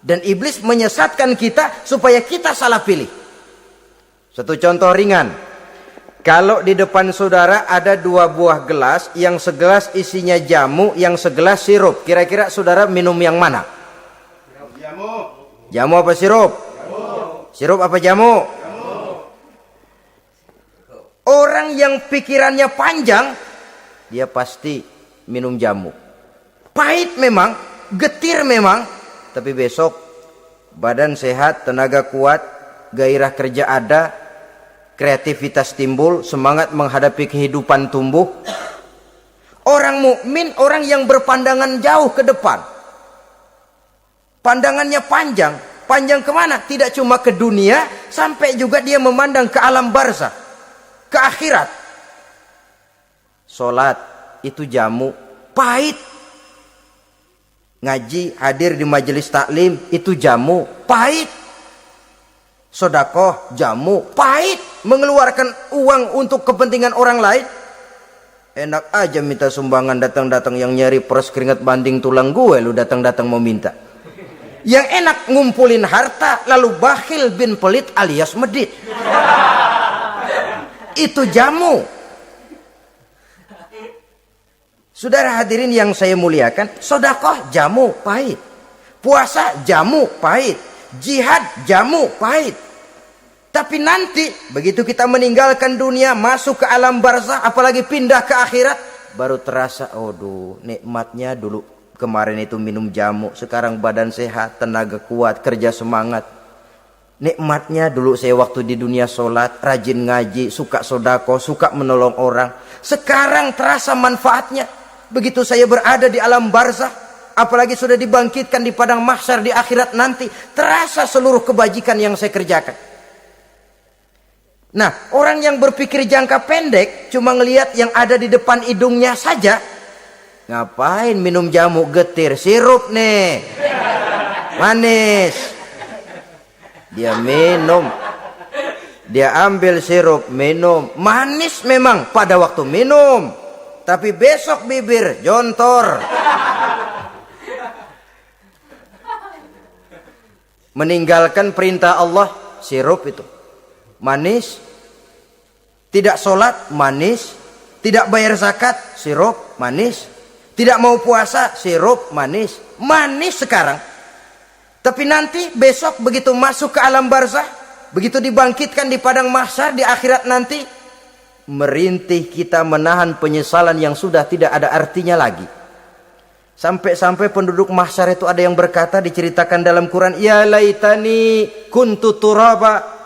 Dan iblis menyesatkan kita supaya kita salah pilih. Satu contoh ringan. Kalau di depan saudara ada dua buah gelas, yang segelas isinya jamu, yang segelas sirup. Kira-kira saudara minum yang mana? Jamu. Jamu apa sirup? Jamu. Sirup apa jamu? Jamu. Orang yang pikirannya panjang, dia pasti minum jamu. Pahit memang, getir memang, tapi besok badan sehat, tenaga kuat, gairah kerja ada, kreativitas timbul, semangat menghadapi kehidupan tumbuh. Orang mukmin, orang yang berpandangan jauh ke depan. Pandangannya panjang. Panjang kemana? Tidak cuma ke dunia, sampai juga dia memandang ke alam barzakh, ke akhirat. Sholat itu jamu, pahit. Ngaji, hadir di majelis taklim, itu jamu, pahit. Sedekah, jamu, pahit. Mengeluarkan uang untuk kepentingan orang lain, enak aja minta sumbangan, datang-datang yang nyari peres keringat banding tulang gue, lu datang-datang mau minta. Yang enak ngumpulin harta, lalu bakhil bin pelit alias medit. Itu jamu. Saudara hadirin yang saya muliakan, sedekah jamu pahit. Puasa jamu pahit, jihad jamu pahit. Tapi nanti begitu kita meninggalkan dunia, masuk ke alam barzah, apalagi pindah ke akhirat, baru terasa, aduh, nikmatnya dulu kemarin itu minum jamu, sekarang badan sehat, tenaga kuat, kerja semangat. Nikmatnya dulu saya waktu di dunia sholat, rajin ngaji, suka sodako, suka menolong orang. Sekarang terasa manfaatnya. Begitu saya berada di alam barzah, apalagi sudah dibangkitkan di padang mahsyar di akhirat nanti, terasa seluruh kebajikan yang saya kerjakan. Nah, orang yang berpikir jangka pendek, cuma ngelihat yang ada di depan hidungnya saja, ngapain minum jamu getir, sirup nih, manis. Dia minum, dia ambil sirup, minum, manis memang pada waktu minum, tapi besok bibir jontor. Meninggalkan perintah Allah, sirup itu manis. Tidak sholat, manis. Tidak bayar zakat, sirup, manis. Tidak mau puasa, sirup, manis. Manis sekarang. Tapi nanti besok begitu masuk ke alam barzah, begitu dibangkitkan di padang mahsyar di akhirat nanti, merintih kita menahan penyesalan yang sudah tidak ada artinya lagi. Sampai-sampai penduduk mahsyar itu ada yang berkata, diceritakan dalam Quran, ya laitani kuntu turaba.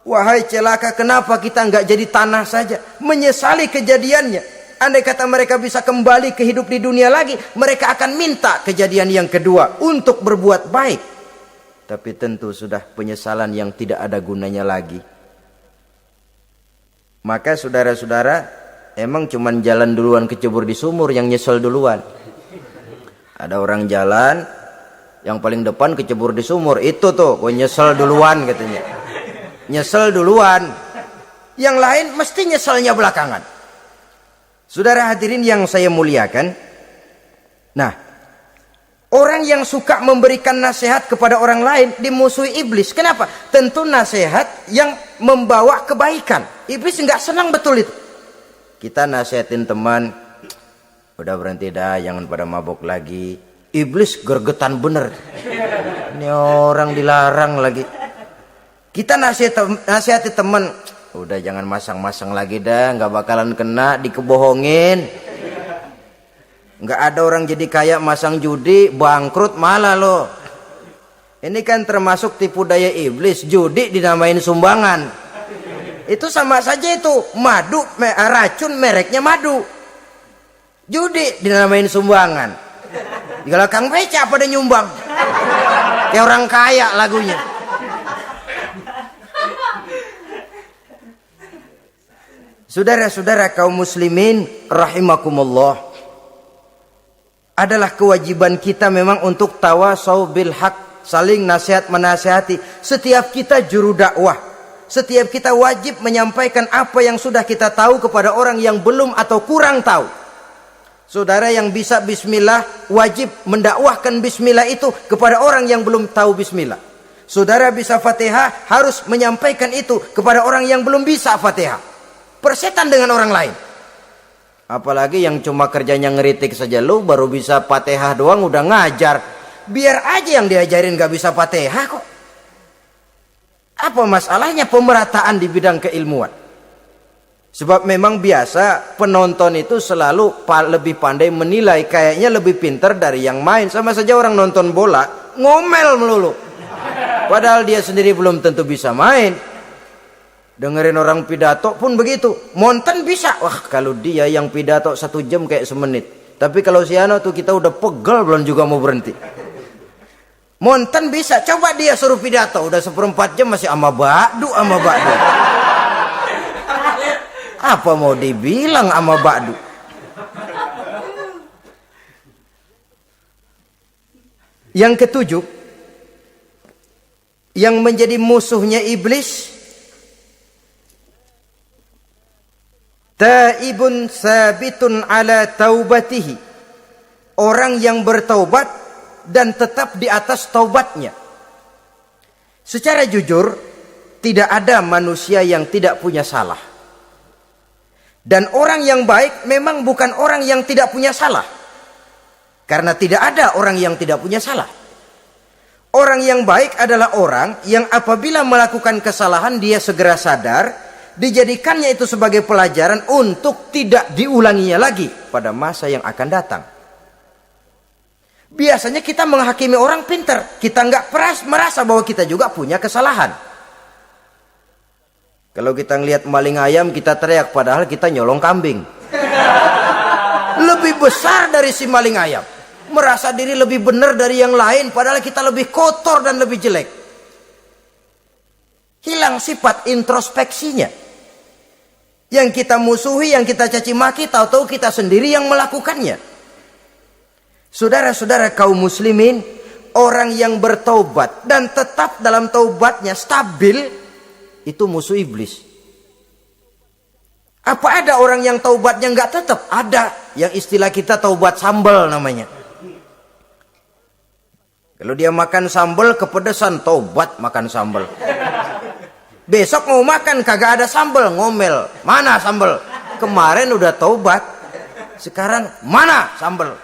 Wahai celaka, kenapa kita enggak jadi tanah saja? Menyesali kejadiannya. Andai kata mereka bisa kembali ke hidup di dunia lagi, mereka akan minta kejadian yang kedua untuk berbuat baik. Tapi tentu sudah penyesalan yang tidak ada gunanya lagi. Maka saudara-saudara, emang cuman jalan duluan kecebur di sumur yang nyesel duluan. Ada orang jalan, yang paling depan kecebur di sumur, itu tuh, gue nyesel duluan katanya. Nyesel duluan. Yang lain mesti nyeselnya belakangan. Saudara hadirin yang saya muliakan. Nah, orang yang suka memberikan nasihat kepada orang lain dimusuhi iblis. Kenapa? Tentu nasihat yang membawa kebaikan. Iblis enggak senang betul itu. Kita nasihatin teman, udah berhenti dah, jangan pada mabuk lagi. Iblis gergetan bener. Ini orang dilarang lagi. Kita nasihati teman, udah jangan masang-masang lagi dah, nggak bakalan kena, dikebohongin. Nggak ada orang jadi kaya masang judi, bangkrut malah loh. Ini kan termasuk tipu daya iblis, judi dinamain sumbangan. Itu sama saja itu, madu, racun mereknya madu. Judi dinamain sumbangan. Kalau Kang Beca pada nyumbang. Kayak orang kaya lagunya. Saudara-saudara kaum muslimin rahimakumullah, adalah kewajiban kita memang untuk tawasau bil haq, saling nasihat menasihati. Setiap kita juru dakwah, setiap kita wajib menyampaikan apa yang sudah kita tahu kepada orang yang belum atau kurang tahu. Saudara yang bisa bismillah wajib mendakwahkan bismillah itu kepada orang yang belum tahu bismillah. Saudara bisa Fatihah harus menyampaikan itu kepada orang yang belum bisa Fatihah. Persetan dengan orang lain. Apalagi yang cuma kerjanya ngeritik saja, lu baru bisa Fatihah doang udah ngajar. Biar aja yang diajarin gak bisa Fatihah kok. Apa masalahnya pemerataan di bidang keilmuan? Sebab memang biasa penonton itu selalu lebih pandai menilai, kayaknya lebih pintar dari yang main. Sama saja orang nonton bola ngomel melulu, padahal dia sendiri belum tentu bisa main. Dengerin orang pidato pun begitu, monten bisa. Wah, kalau dia yang pidato 1 jam kayak semenit. Tapi kalau si Ano tuh kita udah pegel belum juga mau berhenti. Monten bisa, coba dia suruh pidato udah 1/4 jam masih ama ba'du. Apa mau dibilang ama ba'du? Yang ketujuh, yang menjadi musuhnya iblis, taibun sabitun ala taubatihi, orang yang bertaubat dan tetap di atas taubatnya. Secara jujur, tidak ada manusia yang tidak punya salah. Dan orang yang baik memang bukan orang yang tidak punya salah. Karena tidak ada orang yang tidak punya salah. Orang yang baik adalah orang yang apabila melakukan kesalahan dia segera sadar, dijadikannya itu sebagai pelajaran untuk tidak diulanginya lagi pada masa yang akan datang. Biasanya kita menghakimi orang pintar, kita nggak merasa bahwa kita juga punya kesalahan. Kalau kita ngelihat maling ayam kita teriak, padahal kita nyolong kambing. Lebih besar dari si maling ayam, merasa diri lebih benar dari yang lain, padahal kita lebih kotor dan lebih jelek. Hilang sifat introspeksinya. Yang kita musuhi, yang kita caci maki, tahu-tahu kita sendiri yang melakukannya. Saudara-saudara kaum muslimin, orang yang bertaubat dan tetap dalam taubatnya stabil, itu musuh iblis. Apa ada orang yang taubatnya nggak tetap? Ada. Yang istilah kita taubat sambal namanya. Kalau dia makan sambal kepedesan, taubat makan sambal. Besok mau makan kagak ada sambal, ngomel. Mana sambal? Kemarin udah taubat, sekarang mana sambal?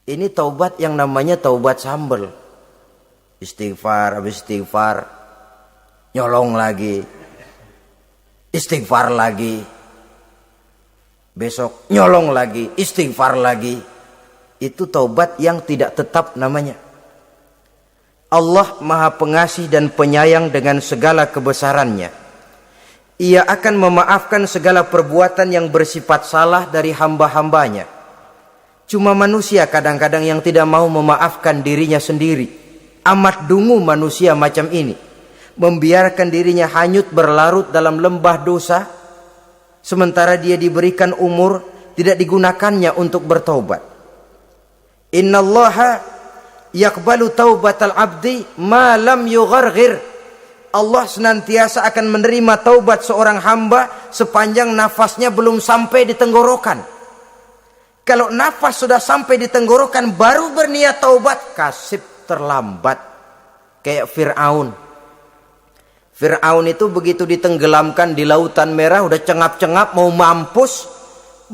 Ini taubat yang namanya taubat sambal. Istighfar, habis istighfar, nyolong lagi. Istighfar lagi. Besok nyolong lagi, istighfar lagi. Itu taubat yang tidak tetap namanya. Allah Maha Pengasih dan Penyayang dengan segala kebesarannya. Ia akan memaafkan segala perbuatan yang bersifat salah dari hamba-hambanya. Cuma manusia kadang-kadang yang tidak mau memaafkan dirinya sendiri. Amat dungu manusia macam ini. Membiarkan dirinya hanyut berlarut dalam lembah dosa. Sementara dia diberikan umur, tidak digunakannya untuk bertaubat. Innallaha yaqbalu taubatal abdi ma lam yugharghir. Allah senantiasa akan menerima taubat seorang hamba sepanjang nafasnya belum sampai di tenggorokan. Kalau nafas sudah sampai di tenggorokan baru berniat taubat, kasib terlambat. Kayak Fir'aun. Fir'aun itu begitu ditenggelamkan di lautan merah, udah cengap-cengap mau mampus,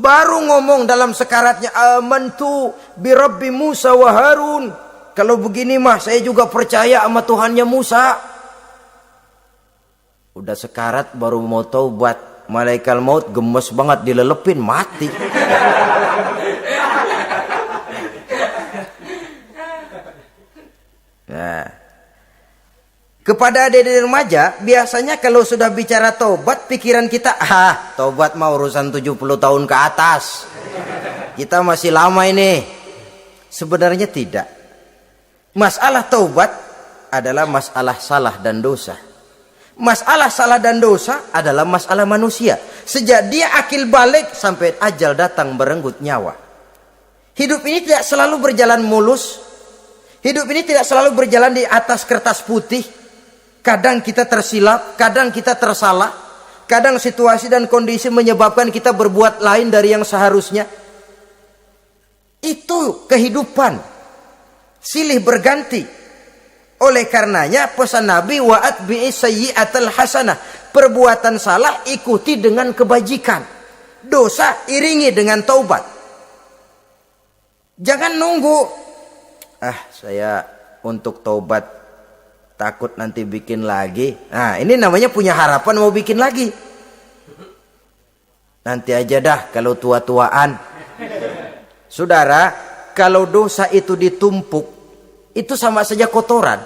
baru ngomong dalam sekaratnya, amantu bi Rabbi Musa wa Harun. Kalau begini mah saya juga percaya sama Tuhannya Musa. Udah sekarat baru mau taubat, malaikat maut gemes banget dilelepin, mati. Nah, kepada adik-adik remaja, biasanya kalau sudah bicara taubat, pikiran kita, taubat mah urusan 70 tahun ke atas. Kita masih lama ini. Sebenarnya tidak. Masalah taubat adalah masalah salah dan dosa. Masalah salah dan dosa adalah masalah manusia. Sejak dia akil balik sampai ajal datang berenggut nyawa. Hidup ini tidak selalu berjalan mulus. Hidup ini tidak selalu berjalan di atas kertas putih. Kadang kita tersilap, kadang kita tersalah. Kadang situasi dan kondisi menyebabkan kita berbuat lain dari yang seharusnya. Itu kehidupan. Silih berganti. Oleh karenanya pesan Nabi, wa'atbi'i sayyi'atal hasanah. Perbuatan salah ikuti dengan kebajikan. Dosa iringi dengan taubat. Jangan nunggu. Saya untuk taubat takut nanti bikin lagi. Nah, ini namanya punya harapan mau bikin lagi. Nanti aja dah kalau tua-tuaan. Saudara, kalau dosa itu ditumpuk, itu sama saja kotoran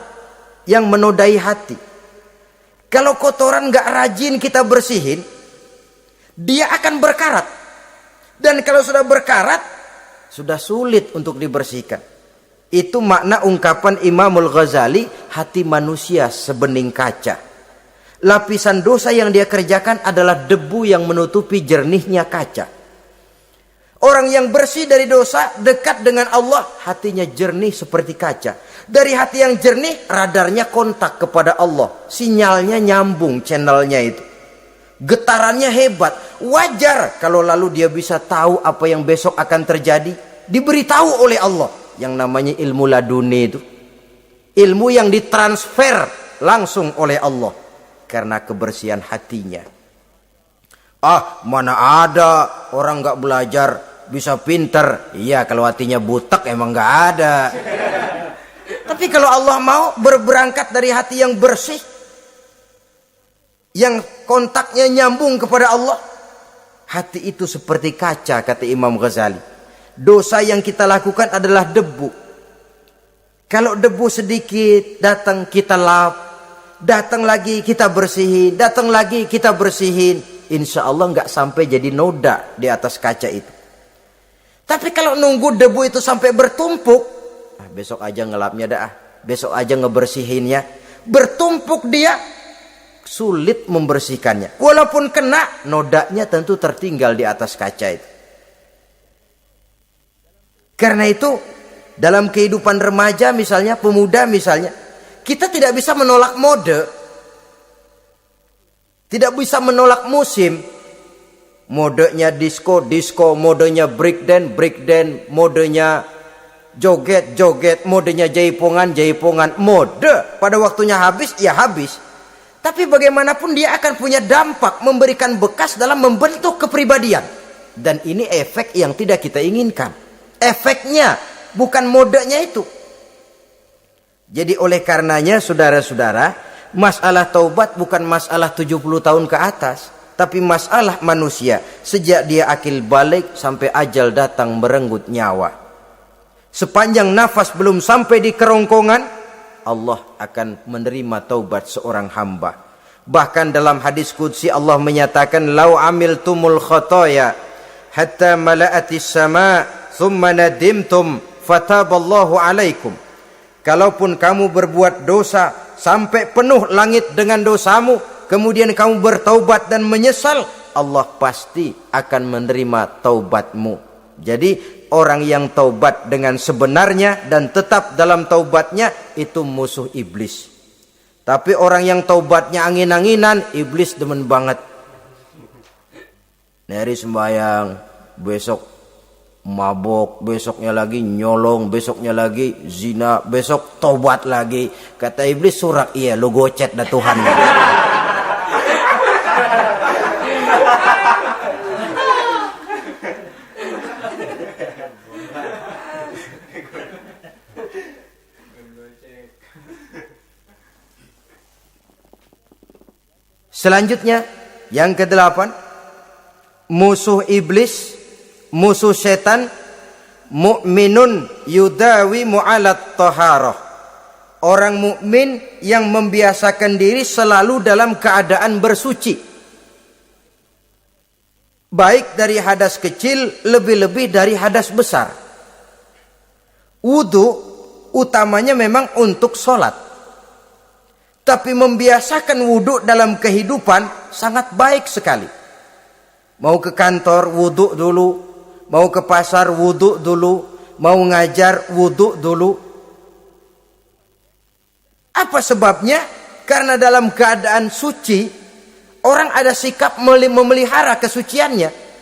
yang menodai hati. Kalau kotoran gak rajin kita bersihin, dia akan berkarat. Dan kalau sudah berkarat, sudah sulit untuk dibersihkan. Itu makna ungkapan Imamul Ghazali, hati manusia sebening kaca. Lapisan dosa yang dia kerjakan adalah debu yang menutupi jernihnya kaca. Orang yang bersih dari dosa, dekat dengan Allah, hatinya jernih seperti kaca. Dari hati yang jernih, radarnya kontak kepada Allah. Sinyalnya nyambung channelnya itu. Getarannya hebat. Wajar kalau lalu dia bisa tahu apa yang besok akan terjadi. Diberitahu oleh Allah. Yang namanya ilmu laduni itu. Ilmu yang ditransfer langsung oleh Allah. Karena kebersihan hatinya. Mana ada orang gak belajar bisa pinter. Iya, kalau hatinya butek emang gak ada. Tapi kalau Allah mau berberangkat dari hati yang bersih, yang kontaknya nyambung kepada Allah, hati itu seperti kaca, kata Imam Ghazali. Dosa yang kita lakukan adalah debu. Kalau debu sedikit datang kita lap, datang lagi kita bersihin, datang lagi kita bersihin, insya Allah nggak sampai jadi noda di atas kaca itu. Tapi kalau nunggu debu itu sampai bertumpuk, besok aja ngelapnya dah, besok aja ngebersihinnya, bertumpuk dia, sulit membersihkannya. Walaupun kena, nodanya tentu tertinggal di atas kaca itu. Karena itu dalam kehidupan remaja misalnya, pemuda misalnya, kita tidak bisa menolak mode, tidak bisa menolak musim. Modenya disco, modenya breakdance, modenya joget, modenya jaipongan, mode. Pada waktunya habis, ya habis. Tapi bagaimanapun dia akan punya dampak, memberikan bekas dalam membentuk kepribadian. Dan ini efek yang tidak kita inginkan. Efeknya, bukan modenya itu. Jadi oleh karenanya saudara-saudara, masalah taubat bukan masalah 70 tahun ke atas. Tapi masalah manusia sejak dia akil balik sampai ajal datang merenggut nyawa. Sepanjang nafas belum sampai di kerongkongan, Allah akan menerima taubat seorang hamba. Bahkan dalam hadis qudsi Allah menyatakan, "Lau amiltumul khotoya hatta mala'atis sama thumma nadimtum fataballahu alaikum." Kalaupun kamu berbuat dosa sampai penuh langit dengan dosamu, kemudian kamu bertaubat dan menyesal, Allah pasti akan menerima taubatmu. Jadi orang yang taubat dengan sebenarnya dan tetap dalam taubatnya itu musuh iblis. Tapi orang yang taubatnya angin-anginan, iblis demen banget. Dari sembahyang, besok mabok, besoknya lagi nyolong, besoknya lagi zina, besok taubat lagi. Kata iblis, surak, iya lu gocet dah Tuhan. Selanjutnya yang ke-8, musuh iblis, musuh setan, mukminun yudawi mu'alat taharah. Orang mukmin yang membiasakan diri selalu dalam keadaan bersuci. Baik dari hadas kecil, lebih-lebih dari hadas besar. Wudu utamanya memang untuk sholat. Tapi membiasakan wudhu dalam kehidupan sangat baik sekali. Mau ke kantor wudhu dulu, mau ke pasar wudhu dulu, mau ngajar wudhu dulu. Apa sebabnya? Karena dalam keadaan suci, orang ada sikap memelihara kesuciannya.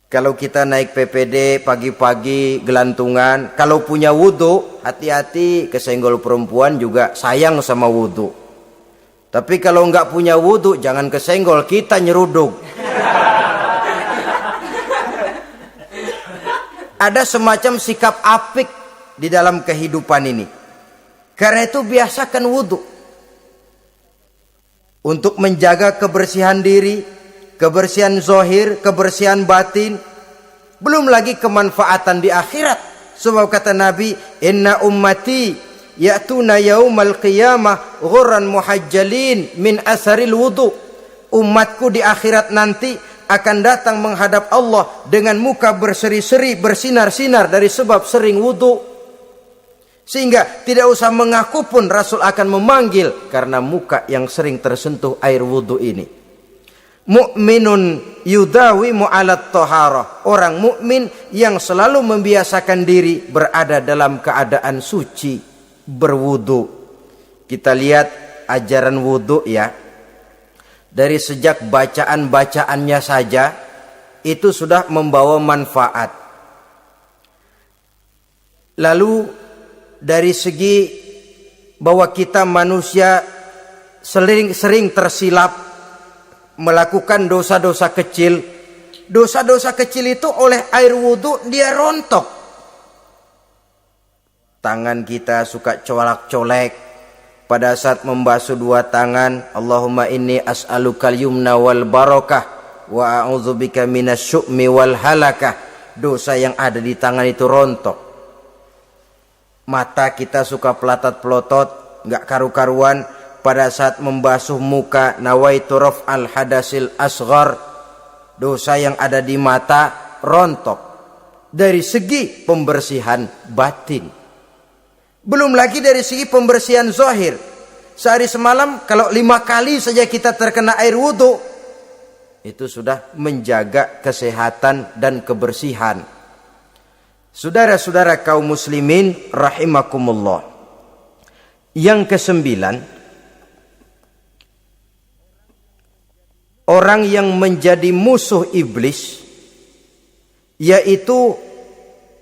Kalau kita naik PPD pagi-pagi gelantungan, kalau punya wudhu, hati-hati kesenggol perempuan juga sayang sama wudhu. Tapi kalau nggak punya wudhu, jangan kesenggol, kita nyeruduk. Ada semacam sikap apik di dalam kehidupan ini. Karena itu biasakan wudhu. Untuk menjaga kebersihan diri, kebersihan zohir, kebersihan batin, belum lagi kemanfaatan di akhirat. Sebab kata Nabi, "Inna ummati ya'tuna yaumal qiyamah ghurran muhajjalin min asaril wudu." Umatku di akhirat nanti akan datang menghadap Allah dengan muka berseri-seri, bersinar-sinar dari sebab sering wudu. Sehingga tidak usah mengaku pun Rasul akan memanggil karena muka yang sering tersentuh air wudu ini. Mukminun yudawi mu'alat taharah. Orang mukmin yang selalu membiasakan diri berada dalam keadaan suci, berwudu. Kita lihat ajaran wudu ya. Dari sejak bacaan-bacaannya saja itu sudah membawa manfaat. Lalu dari segi bahwa kita manusia sering tersilap melakukan dosa-dosa kecil. Dosa-dosa kecil itu oleh air wudhu dia rontok. Tangan kita suka colak-colek. Pada saat membasuh dua tangan, Allahumma inni as'alukal yumna wal barakah wa a'udzubika minasyu'mi wal halakah. Dosa yang ada di tangan itu rontok. Mata kita suka pelotot-pelotot, enggak karu-karuan. Pada saat membasuh muka, nawaitu raf'al hadasil asghar. Dosa yang ada di mata rontok. Dari segi pembersihan batin. Belum lagi dari segi pembersihan zahir. Sehari semalam kalau 5 kali saja kita terkena air wudhu, itu sudah menjaga kesehatan dan kebersihan. Saudara-saudara kaum muslimin rahimakumullah. Yang kesembilan, orang yang menjadi musuh iblis yaitu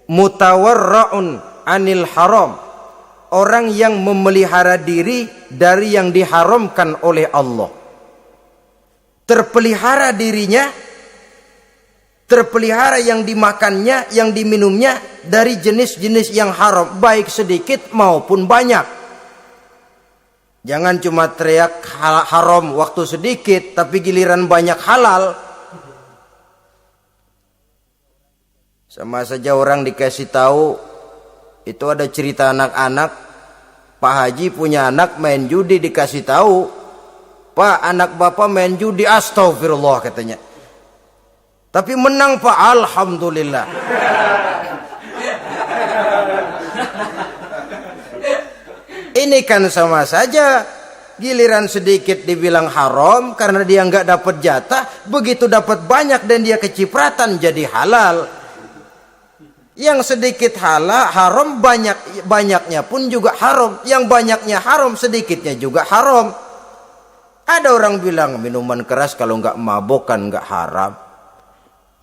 mutawarra'un anil haram. Orang yang memelihara diri dari yang diharamkan oleh Allah. Terpelihara dirinya, terpelihara yang dimakannya, yang diminumnya dari jenis-jenis yang haram, baik sedikit maupun banyak. Jangan cuma teriak haram waktu sedikit, tapi giliran banyak halal. Sama saja orang dikasih tahu, itu ada cerita anak-anak, Pak Haji punya anak main judi, dikasih tahu, Pak, anak bapak main judi, astagfirullah katanya. Tapi menang Pak, alhamdulillah. Ini kan sama saja, giliran sedikit dibilang haram karena dia nggak dapat jatah, begitu dapat banyak dan dia kecipratan jadi halal. Yang sedikit haram, banyaknya pun juga haram. Yang banyaknya haram, sedikitnya juga haram. Ada orang bilang minuman keras kalau nggak mabokkan nggak haram.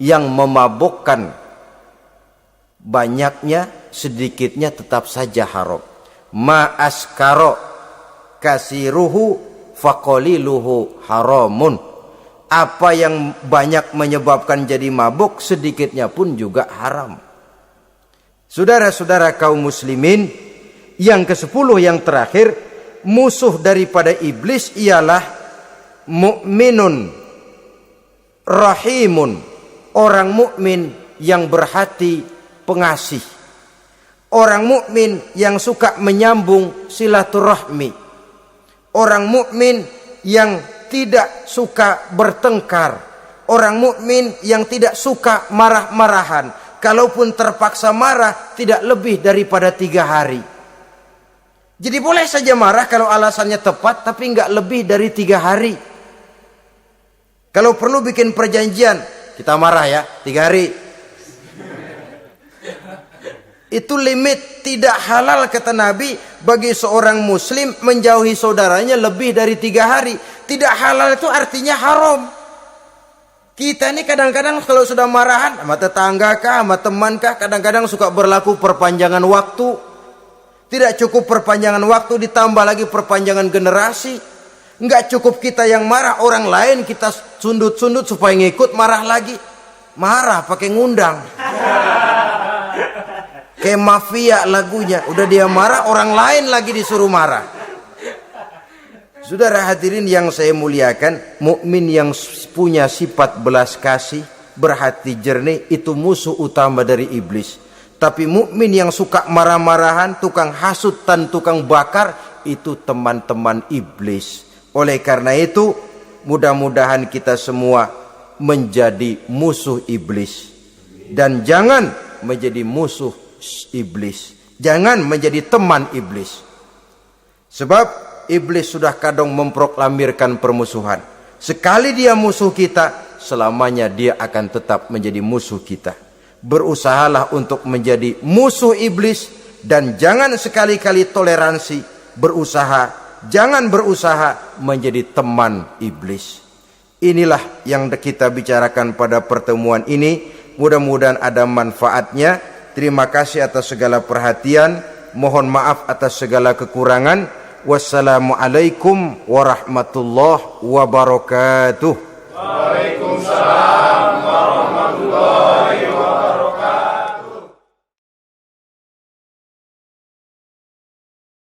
Yang memabokkan banyaknya, sedikitnya tetap saja haram. Ma askaro kasiruhu faqaliluhu haramun. Apa yang banyak menyebabkan jadi mabuk, sedikitnya pun juga haram. Saudara-saudara kaum muslimin, yang ke-10 yang terakhir, musuh daripada iblis ialah mukminun rahimun, orang mukmin yang berhati pengasih, orang mukmin yang suka menyambung silaturahmi, orang mukmin yang tidak suka bertengkar, orang mukmin yang tidak suka marah-marahan. Kalaupun terpaksa marah, tidak lebih daripada 3 hari. Jadi boleh saja marah kalau alasannya tepat, tapi nggak lebih dari 3 hari. Kalau perlu bikin perjanjian, kita marah ya 3 hari. Itu limit, tidak halal kata Nabi bagi seorang muslim menjauhi saudaranya lebih dari 3 hari. Tidak halal itu artinya haram. Kita ini kadang-kadang kalau sudah marahan sama tetangga kah, sama teman kah, kadang-kadang suka berlaku perpanjangan waktu. Tidak cukup perpanjangan waktu, ditambah lagi perpanjangan generasi. Enggak cukup kita yang marah, orang lain kita sundut-sundut supaya ngikut marah lagi. Marah pakai ngundang. Kayak mafia lagunya, udah dia marah, orang lain lagi disuruh marah. Saudara hadirin yang saya muliakan, mukmin yang punya sifat belas kasih, berhati jernih, itu musuh utama dari iblis. Tapi mukmin yang suka marah-marahan, tukang hasut dan tukang bakar, itu teman-teman iblis. Oleh karena itu, mudah-mudahan kita semua menjadi musuh iblis. Dan jangan menjadi musuh iblis. Jangan menjadi teman iblis. Sebab iblis sudah kadang memproklamirkan permusuhan. Sekali dia musuh kita, selamanya dia akan tetap menjadi musuh kita. Berusahalah untuk menjadi musuh iblis dan jangan sekali-kali toleransi. Jangan berusaha menjadi teman iblis. Inilah yang kita bicarakan pada pertemuan ini. Mudah-mudahan ada manfaatnya. Terima kasih atas segala perhatian. Mohon maaf atas segala kekurangan. Wassalamualaikum warahmatullahi wabarakatuh. Waalaikumsalam.